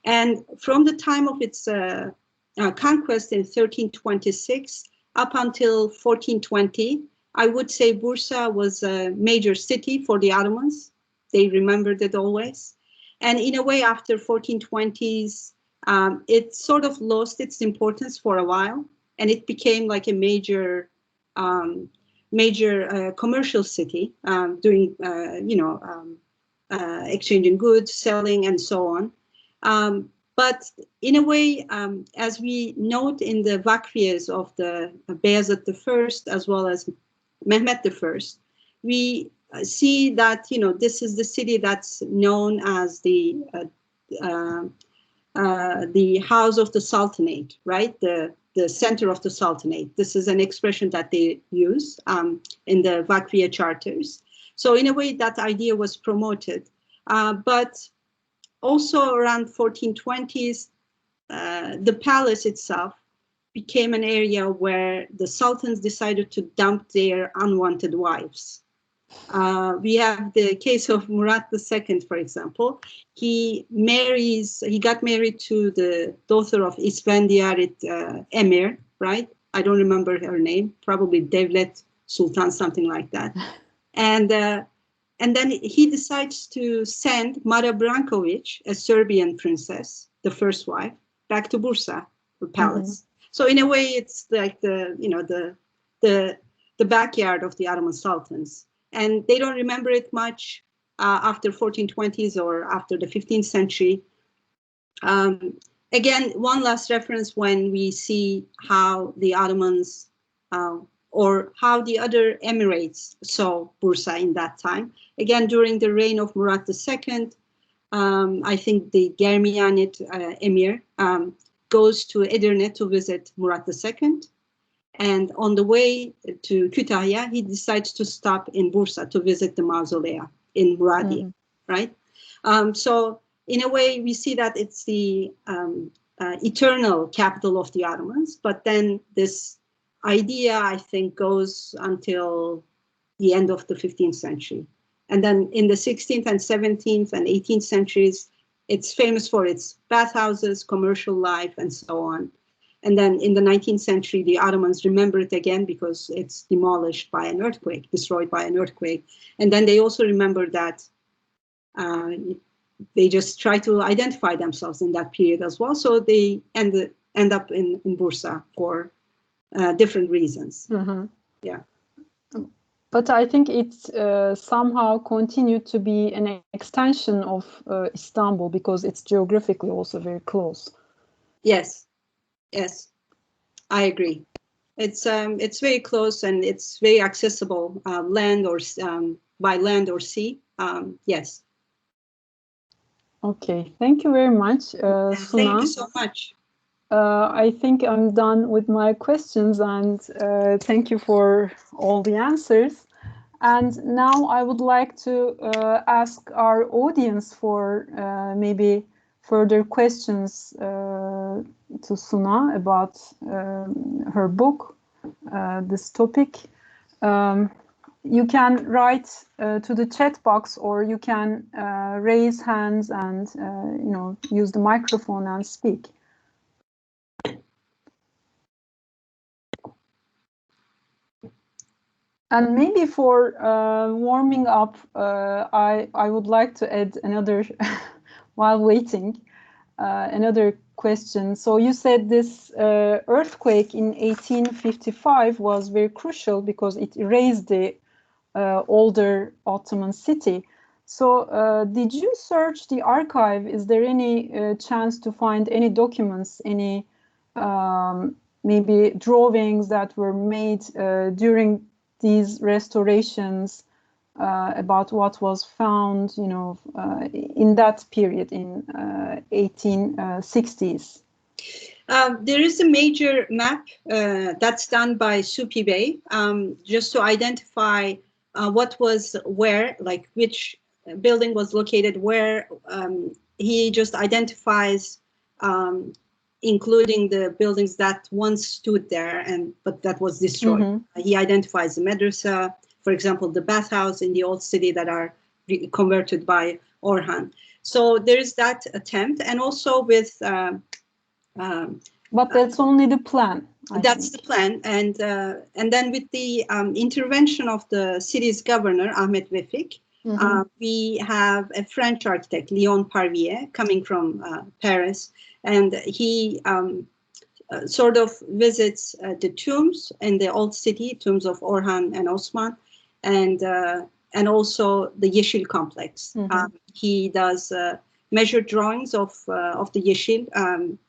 And from the time of its conquest in 1326 up until 1420, I would say Bursa was a major city for the Ottomans. They remembered it always. And in a way, after 1420s, it sort of lost its importance for a while, and it became like a major commercial city, doing, exchanging goods, selling, and so on. But in a way, as we note in the Vakfiyes of the Bayezid I, as well as Mehmet I, we see that, this is the city that's known as the house of the Sultanate, right? The center of the Sultanate. This is an expression that they use in the Vakfiye charters. So in a way, that idea was promoted. But also around 1420s, the palace itself became an area where the sultans decided to dump their unwanted wives. We have the case of Murat II, for example. He got married to the daughter of Isfandiyarit Emir, right? I don't remember her name, probably Devlet Sultan, something like that. And then he decides to send Mara Brankovic, a Serbian princess, the first wife, back to Bursa, the palace. So in a way, it's like the backyard of the Ottoman sultans. And they don't remember it much after 1420s or after the 15th century. Again, one last reference when we see how the Ottomans or how the other emirates saw Bursa in that time. Again, during the reign of Murat II, I think the Germiyanit emir goes to Edirne to visit Murat II. And on the way to Kütahya, he decides to stop in Bursa to visit the mausoleum in Muradiye, right? So in a way, we see that it's the eternal capital of the Ottomans, but then this idea, I think, goes until the end of the 15th century. And then in the 16th and 17th and 18th centuries, it's famous for its bathhouses, commercial life, and so on. And then in the 19th century, the Ottomans remember it again because it's demolished by an earthquake, destroyed by an earthquake. And then they also remember that they just try to identify themselves in that period as well. So they end up in Bursa for different reasons. Yeah. But I think it's somehow continued to be an extension of Istanbul because it's geographically also very close. Yes, yes, I agree. It's very close and it's very accessible, land or by land or sea. Yes. Okay, thank you very much, Suna. Thank you so much. I think I'm done with my questions, and thank you for all the answers. And now I would like to ask our audience for maybe further questions to Suna about her book, this topic. You can write to the chat box, or you can raise hands and use the microphone and speak. And maybe for warming up, I would like to add another, while waiting, another question. So you said this earthquake in 1855 was very crucial because it erased the older Ottoman city. So did you search the archive? Is there any chance to find any documents, any maybe drawings that were made during these restorations about what was found, in that period in 1860s? There is a major map that's done by Supi Bey, just to identify what was where, like which building was located where. He just identifies, including the buildings that once stood there but that was destroyed. He identifies the madrasa, for example, the bathhouse in the old city that are converted by Orhan. So there is that attempt, and also with. But that's only the plan. That's the plan, and then with the intervention of the city's governor Ahmet Vefik, we have a French architect, Léon Parvier, coming from Paris, and he sort of visits the tombs in the old city, tombs of Orhan and Osman, and also the Yeşil complex. He does measured drawings of the Yeşil,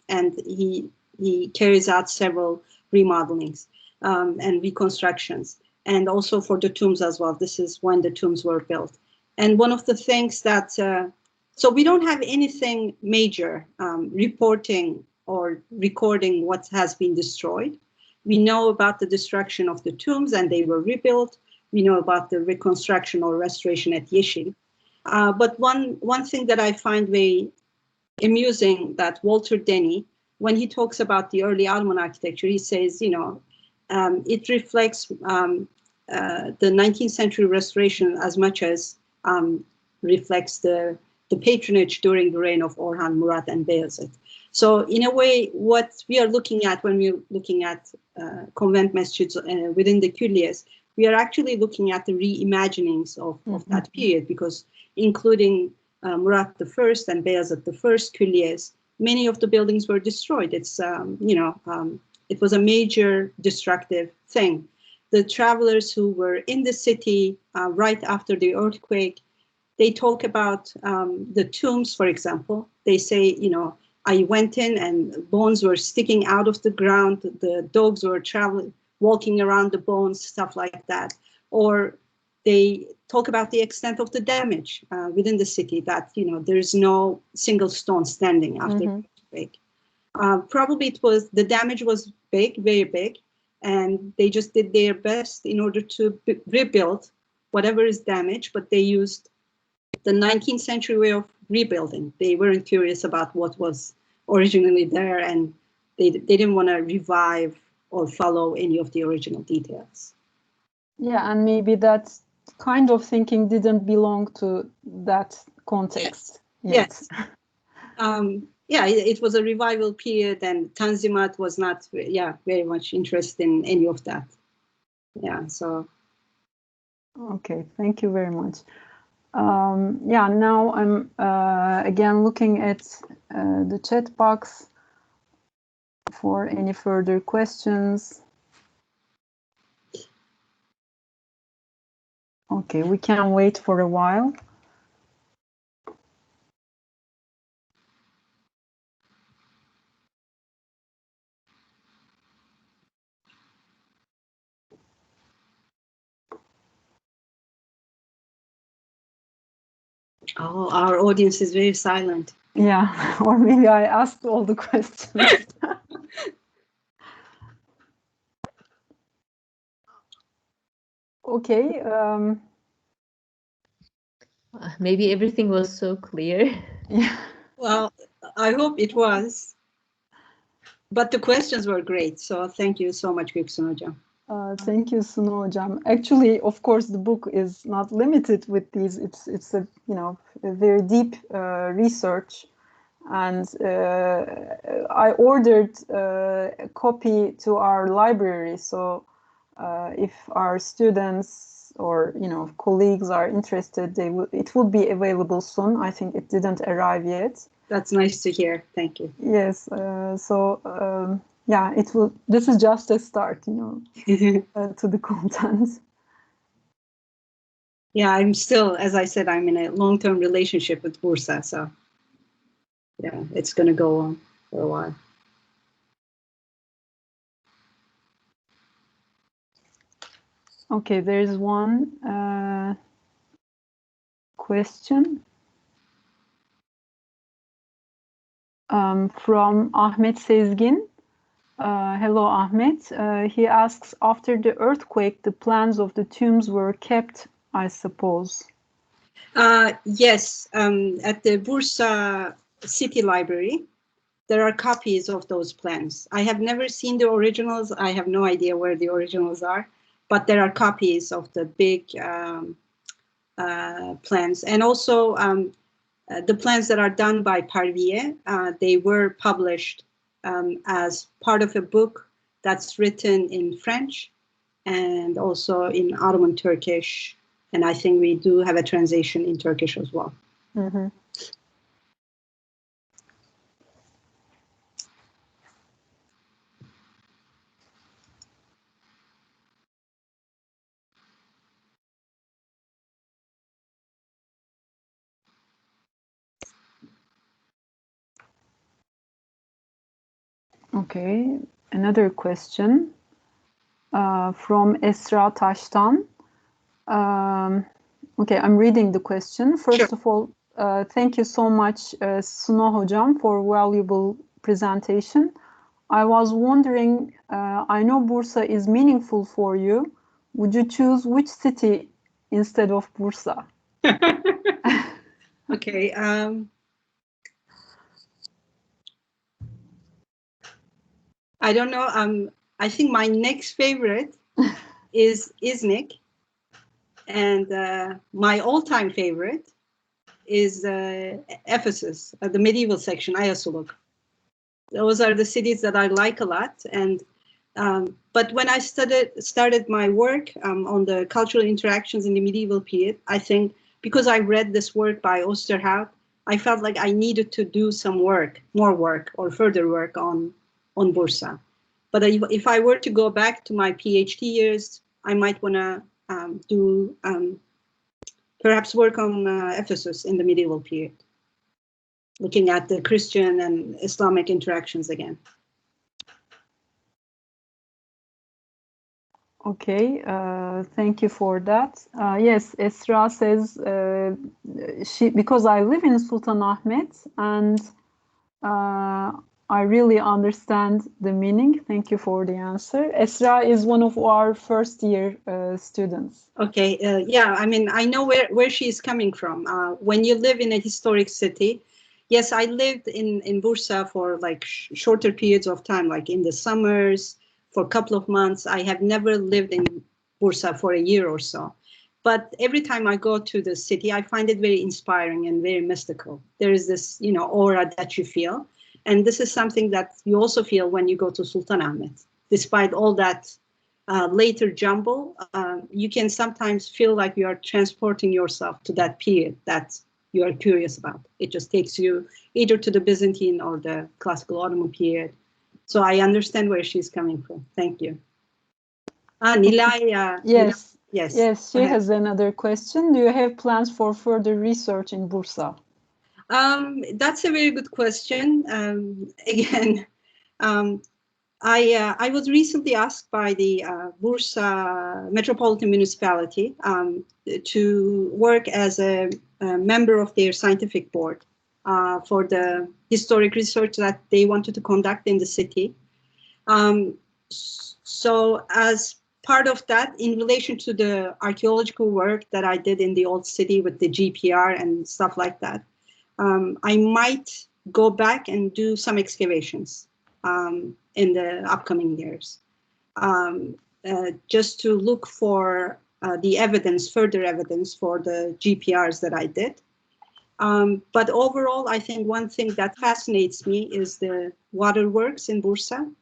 and he carries out several remodelings and reconstructions, and also for the tombs as well. This is when the tombs were built. And one of the things that, so we don't have anything major reporting or recording what has been destroyed. We know about the destruction of the tombs and they were rebuilt. We know about the reconstruction or restoration at Yeşil. But one thing that I find very amusing, that Walter Denny, when he talks about the early Ottoman architecture, he says, it reflects the 19th century restoration as much as reflects the patronage during the reign of Orhan, Murat, and Beyazıt. So in a way, what we are looking at when we're looking at convent masjids within the Külliyes, we are actually looking at the reimaginings of that period, because including Murat I and Beyazıt I Külliyes, many of the buildings were destroyed. It's, it was a major destructive thing. The travelers who were in the city right after the earthquake, they talk about the tombs, for example. They say, I went in and bones were sticking out of the ground. The dogs were walking around the bones, stuff like that. Or they talk about the extent of the damage within the city, that, there is no single stone standing after the earthquake. Probably the damage was big, very big. and they just did their best in order to rebuild whatever is damaged, but they used the 19th century way of rebuilding. They weren't curious about what was originally there, and they didn't want to revive or follow any of the original details. Yeah, and maybe that kind of thinking didn't belong to that context. Yes. Yeah, it was a revival period, and Tanzimat was not, very much interested in any of that. Yeah, so. Okay, thank you very much. Yeah, now I'm again looking at the chat box for any further questions. Okay, we can wait for a while. Oh, our audience is very silent. Yeah, or maybe I asked all the questions. Okay. Maybe everything was so clear. Yeah. Well, I hope it was. But the questions were great, so thank you so much, Göksun Hocam. Thank you, Suna Hocam. Actually, of course, the book is not limited with these. It's a a very deep research, and I ordered a copy to our library. So if our students or colleagues are interested, it will be available soon. I think it didn't arrive yet. That's nice to hear. Thank you. Yes. Yeah, it will. This is just a start, to the content. Yeah, I'm still, as I said, I'm in a long-term relationship with Bursa, so yeah, it's going to go on for a while. Okay, there is one question from Ahmet Sezgin. Hello, Ahmet. He asks, after the earthquake, the plans of the tombs were kept, I suppose. Yes, at the Bursa City Library, there are copies of those plans. I have never seen the originals. I have no idea where the originals are, but there are copies of the big plans. And also the plans that are done by Parviye, they were published as part of a book that's written in French and also in Ottoman Turkish. And I think we do have a translation in Turkish as well. Mm-hmm. Okay, another question from Esra Taştan. Okay, I'm reading the question. First of all, thank you so much, Suna Hocam, for valuable presentation. I was wondering, I know Bursa is meaningful for you. Would you choose which city instead of Bursa? Okay. I don't know. I think my next favorite is Iznik. And my all-time favorite is Ephesus, the medieval section, Ayasuluk. Those are the cities that I like a lot. And but when I started my work on the cultural interactions in the medieval period, I think because I read this work by Oosterhout, I felt like I needed to do some work, more work, or further work on Bursa. But if I were to go back to my PhD years, I might want to do perhaps work on Ephesus in the medieval period, looking at the Christian and Islamic interactions again. Okay, thank you for that. Yes, Esra says because I live in Sultanahmet and I really understand the meaning. Thank you for the answer. Esra is one of our first year students. Okay, yeah, I mean, I know where she is coming from. When you live in a historic city, yes, I lived in Bursa for like shorter periods of time, like in the summers, for a couple of months. I have never lived in Bursa for a year or so. But every time I go to the city, I find it very inspiring and very mystical. There is this, you know, aura that you feel. And this is something that you also feel when you go to Sultanahmet. Despite all that later jumble, you can sometimes feel like you are transporting yourself to that period that you are curious about. It just takes you either to the Byzantine or the classical Ottoman period. So I understand where she's coming from. Thank you. Nilay. Yes. Yes. Yes, she has another question. Do you have plans for further research in Bursa? That's a very good question. Again, I was recently asked by the Bursa Metropolitan Municipality to work as a member of their scientific board for the historic research that they wanted to conduct in the city. So as part of that, in relation to the archaeological work that I did in the old city with the GPR and stuff like that, I might go back and do some excavations in the upcoming years, just to look for the evidence, further evidence for the GPRs that I did. But overall, I think one thing that fascinates me is the waterworks in Bursa.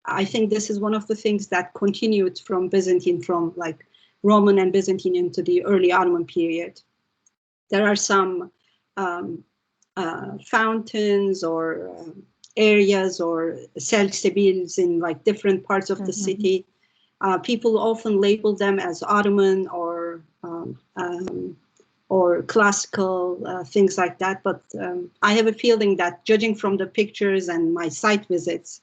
I think this is one of the things that continued from Byzantine, from like Roman and Byzantine into the early Ottoman period. There are some fountains or areas or salsebils in like different parts of the city. People often label them as Ottoman or classical, things like that. But I have a feeling that judging from the pictures and my site visits,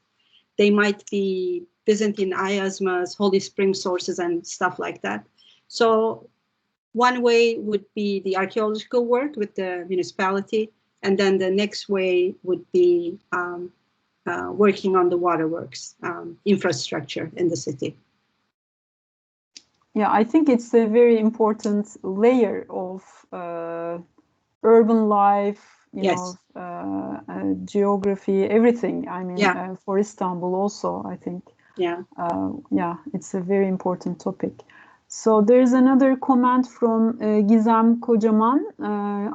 they might be Byzantine ayazmas, Holy Spring sources, and stuff like that. So one way would be the archaeological work with the municipality, and then the next way would be working on the waterworks infrastructure in the city. Yeah, I think it's a very important layer of urban life, you know, geography, everything. I mean, for Istanbul also, I think. Yeah. Yeah, it's a very important topic. So there's another comment from Gizem Kocaman.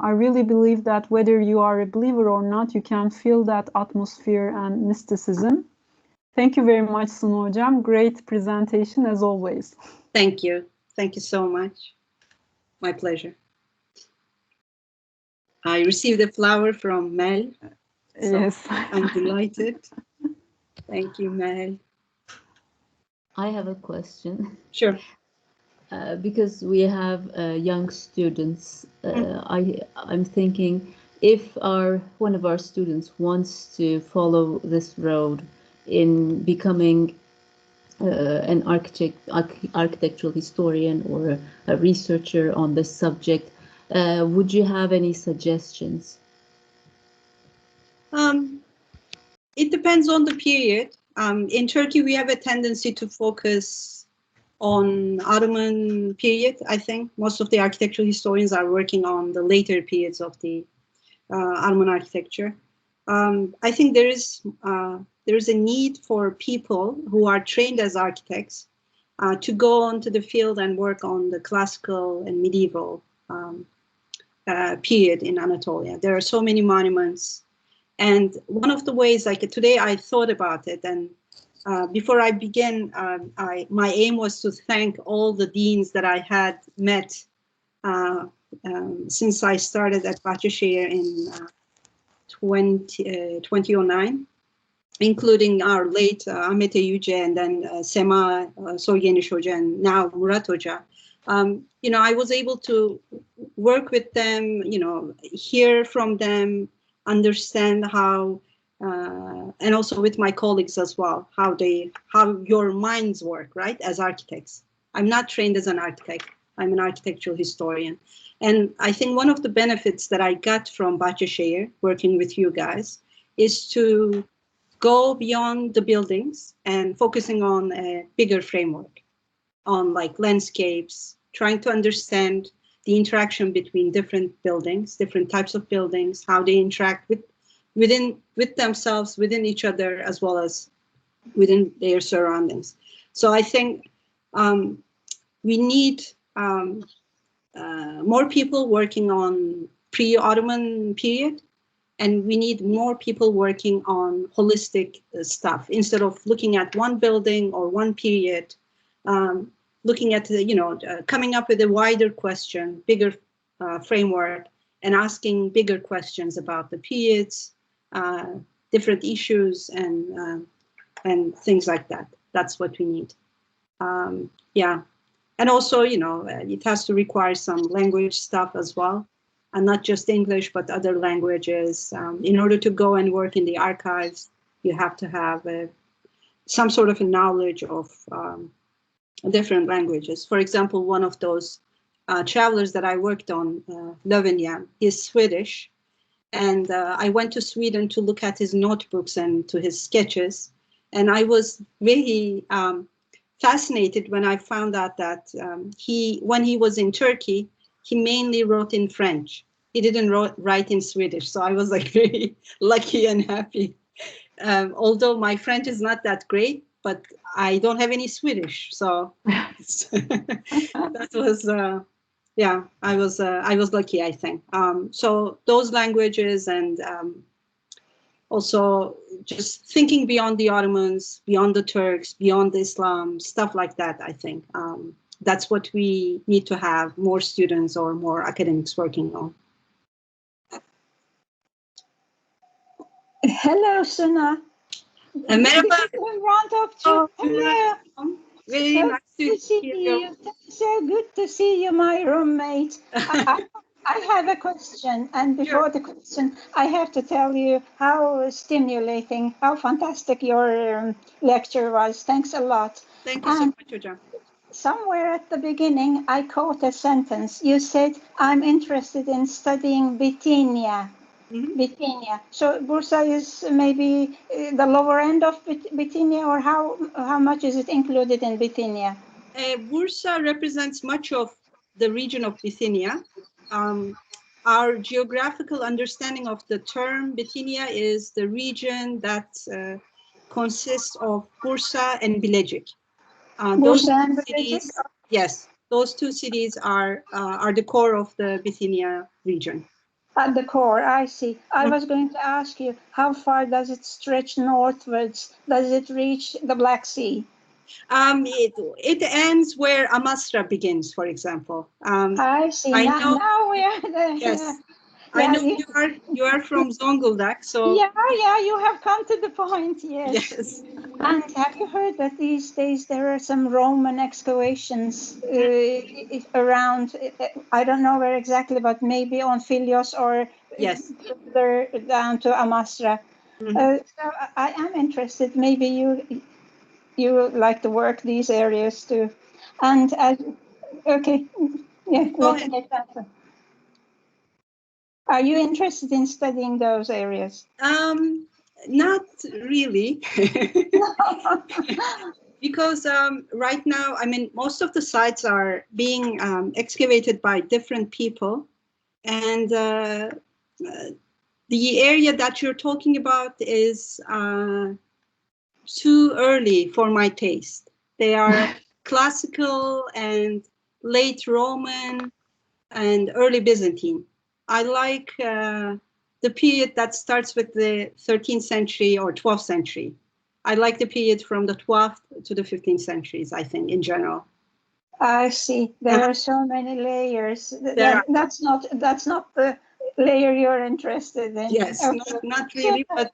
I really believe that whether you are a believer or not, you can feel that atmosphere and mysticism. Thank you very much, Suna Hocam. Great presentation as always. Thank you. Thank you so much. My pleasure. I received a flower from Mel. So yes. I'm delighted. Thank you, Mel. I have a question. Sure. Because we have young students, I'm thinking if one of our students wants to follow this road in becoming an architectural historian or a researcher on this subject, would you have any suggestions? It depends on the period. In Turkey, we have a tendency to focus on Ottoman period. I think most of the architectural historians are working on the later periods of the Ottoman architecture. I think there is a need for people who are trained as architects to go onto the field and work on the classical and medieval period in Anatolia. There are so many monuments, and one of the ways, like today, I thought about it, and before I began, my aim was to thank all the deans that I had met since I started at Bahçeşehir in 2009, including our late Ahmet Yüce and then Sema Soygeniş Hoca and now Murat Hoca. You know, I was able to work with them, you know, hear from them, understand how, and also with my colleagues as well, how your minds work, right, as architects. I'm not trained as an architect. I'm an architectural historian. And I think one of the benefits that I got from Bahçeşehir, working with you guys, is to go beyond the buildings and focusing on a bigger framework, on like landscapes, trying to understand the interaction between different buildings, different types of buildings, how they interact with themselves, within each other, as well as within their surroundings. So I think we need more people working on pre-Ottoman period, and we need more people working on holistic stuff instead of looking at one building or one period. Looking at, coming up with a wider question, bigger framework, and asking bigger questions about the periods, different issues, and things like that. That's what we need. Yeah, and also, it has to require some language stuff as well, and not just English, but other languages. In order to go and work in the archives, you have to have some sort of a knowledge of different languages. For example, one of those travelers that I worked on, Löwenhjelm, is Swedish. And I went to Sweden to look at his notebooks and to his sketches. And I was very fascinated when I found out that when he was in Turkey, he mainly wrote in French. He didn't write in Swedish. So I was like very lucky and happy. Although my French is not that great, but I don't have any Swedish, so that was I was lucky, I think. So those languages, and also just thinking beyond the Ottomans, beyond the Turks, beyond Islam, stuff like that. I think that's what we need to have more students or more academics working on. Hello, Suna. Merhaba. Round of two. Hello. Very nice to see you. So good to see you, my roommate. I have a question, and before the question, I have to tell you how stimulating, how fantastic your lecture was. Thanks a lot. Thank you so much, Hocam. Somewhere at the beginning, I caught a sentence. You said, I'm interested in studying Bithynia. Mm-hmm. Bithynia. So Bursa is maybe the lower end of Bithynia, or how much is it included in Bithynia? Bursa represents much of the region of Bithynia. Our geographical understanding of the term Bithynia is the region that consists of Bursa and Bilecik. Those two cities, yes, those two cities are the core of the Bithynia region. At the core, I see. I was going to ask you, how far does it stretch northwards? Does it reach the Black Sea? It ends where Amasra begins, for example. I see. Now we are there. Yes. I know you are from Zonguldak, so yeah, you have come to the point. Yes. And have you heard that these days there are some Roman excavations around? I don't know where exactly, but maybe on Philios or further down to Amasra. Mm-hmm. So I am interested. Maybe you like to work these areas too. And okay, yeah. Go ahead. Are you interested in studying those areas? Not really, because right now, I mean, most of the sites are being excavated by different people, and the area that you're talking about is too early for my taste. They are classical and late Roman and early Byzantine. I like the period that starts with the 13th century or 12th century. I like the period from the 12th to the 15th centuries, I think, in general. I see. There are so many layers. That's not the layer you're interested in. Yes, okay. not really, but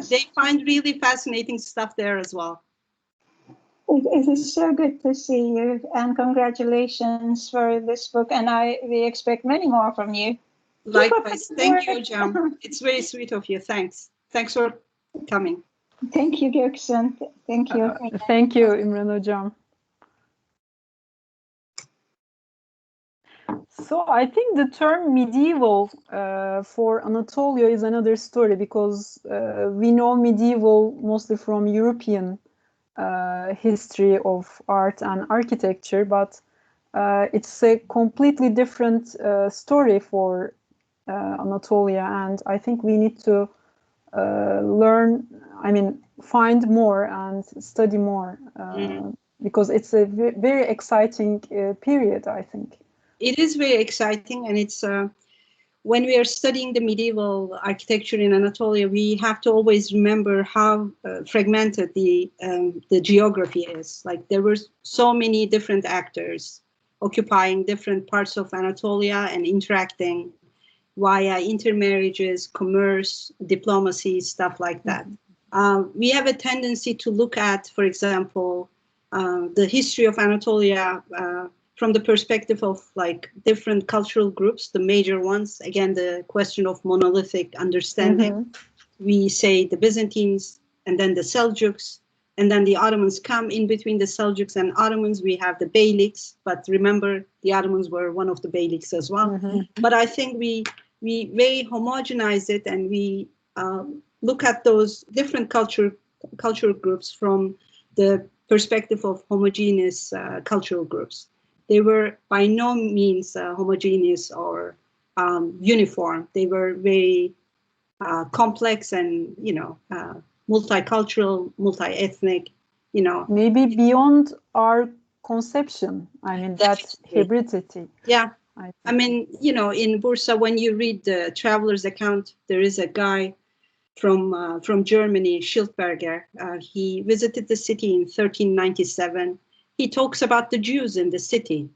they find really fascinating stuff there as well. It is so good to see you, and congratulations for this book, and we expect many more from you. Likewise. Thank you, Hocam. It's very sweet of you. Thanks. Thanks for coming. Thank you, Göksun. Thank you. Thank you, İmran Hocam. So I think the term medieval for Anatolia is another story, because we know medieval mostly from European history of art and architecture, but it's a completely different story for Anatolia, and I think we need to find more and study more, because it's a very exciting period, I think. It is very exciting, and it's when we are studying the medieval architecture in Anatolia, we have to always remember how fragmented the geography is. Like, there were so many different actors occupying different parts of Anatolia and interacting via intermarriages, commerce, diplomacy, stuff like that. We have a tendency to look at, for example, the history of Anatolia from the perspective of like different cultural groups, the major ones. Again, the question of monolithic understanding. We say the Byzantines, and then the Seljuks, and then the Ottomans come in between the Seljuks and Ottomans. We have the Beyliks, but remember, the Ottomans were one of the Beyliks as well. But I think we very homogenize it, and we look at those different cultural groups from the perspective of homogeneous cultural groups. They were by no means homogeneous or uniform. They were very complex and, multicultural, multi-ethnic, Maybe beyond our conception. I mean, that hybridity. Yeah. I mean, in Bursa, when you read the traveler's account, there is a guy from Germany, Schildberger. He visited the city in 1397. He talks about the Jews in the city.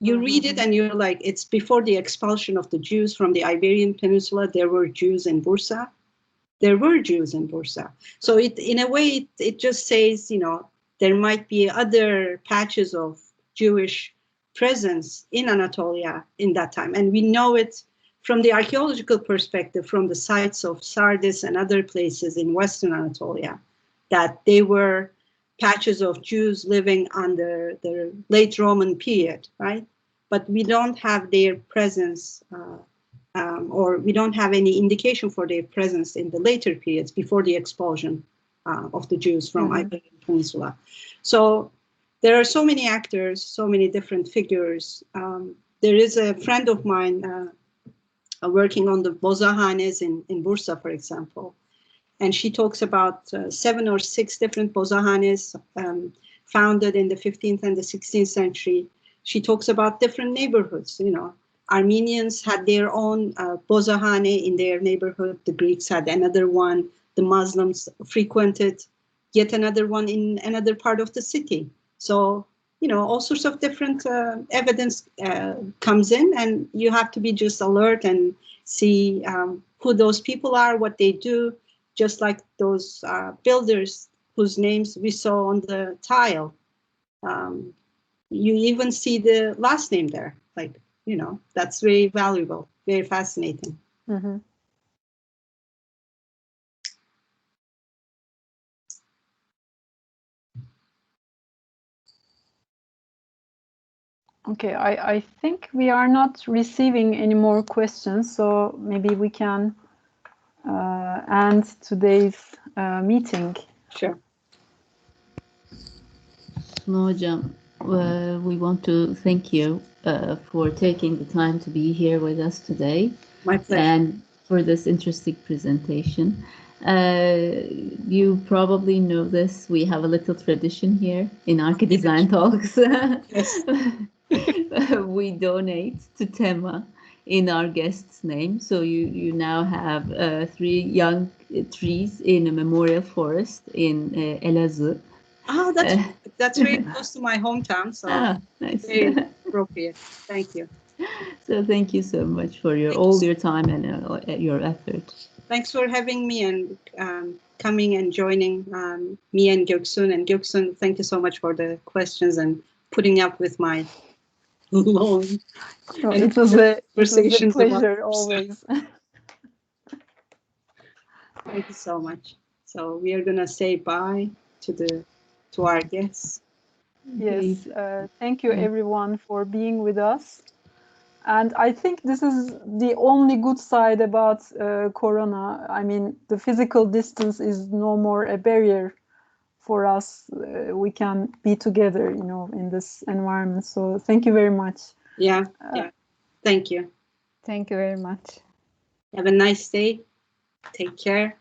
You read it and you're like, it's before the expulsion of the Jews from the Iberian Peninsula. There were Jews in Bursa. There were Jews in Bursa. So in a way, it just says, there might be other patches of Jewish presence in Anatolia in that time. And we know it from the archaeological perspective, from the sites of Sardis and other places in Western Anatolia, that they were patches of Jews living under the late Roman period, right? But we don't have their presence, or we don't have any indication for their presence in the later periods before the expulsion of the Jews from Iberian Peninsula. So there are so many actors, so many different figures. There is a friend of mine working on the bozahanes in Bursa, for example. And she talks about 7 or 6 different bozahanes founded in the 15th and the 16th century. She talks about different neighborhoods. Armenians had their own bozahane in their neighborhood. The Greeks had another one. The Muslims frequented yet another one in another part of the city. So, all sorts of different evidence comes in, and you have to be just alert and see who those people are, what they do. Just like those builders whose names we saw on the tile. You even see the last name there. Like, that's very valuable, very fascinating. Okay, I think we are not receiving any more questions, so maybe we can end today's meeting. Sure. Suna Hocam, we want to thank you for taking the time to be here with us today. My pleasure. And for this interesting presentation. You probably know this, we have a little tradition here in ArchiDesign Talks. Yes. We donate to Tema in our guest's name. So you now have 3 young trees in a memorial forest in Elazığ. Oh, that's very close to my hometown, so nice. Very appropriate. Thank you. So thank you so much for all your time and your effort. Thanks for having me and coming and joining me and Göksun. And Göksun, thank you so much for the questions and putting up with my long it was a pleasure always. Thank you so much. So we are gonna say bye to our guests. Yes, thank you everyone for being with us. And I think this is the only good side about Corona. I mean, the physical distance is no more a barrier for us. We can be together, you know, in this environment. So thank you very much. Yeah, yeah. Thank you. Thank you very much. Have a nice day. Take care.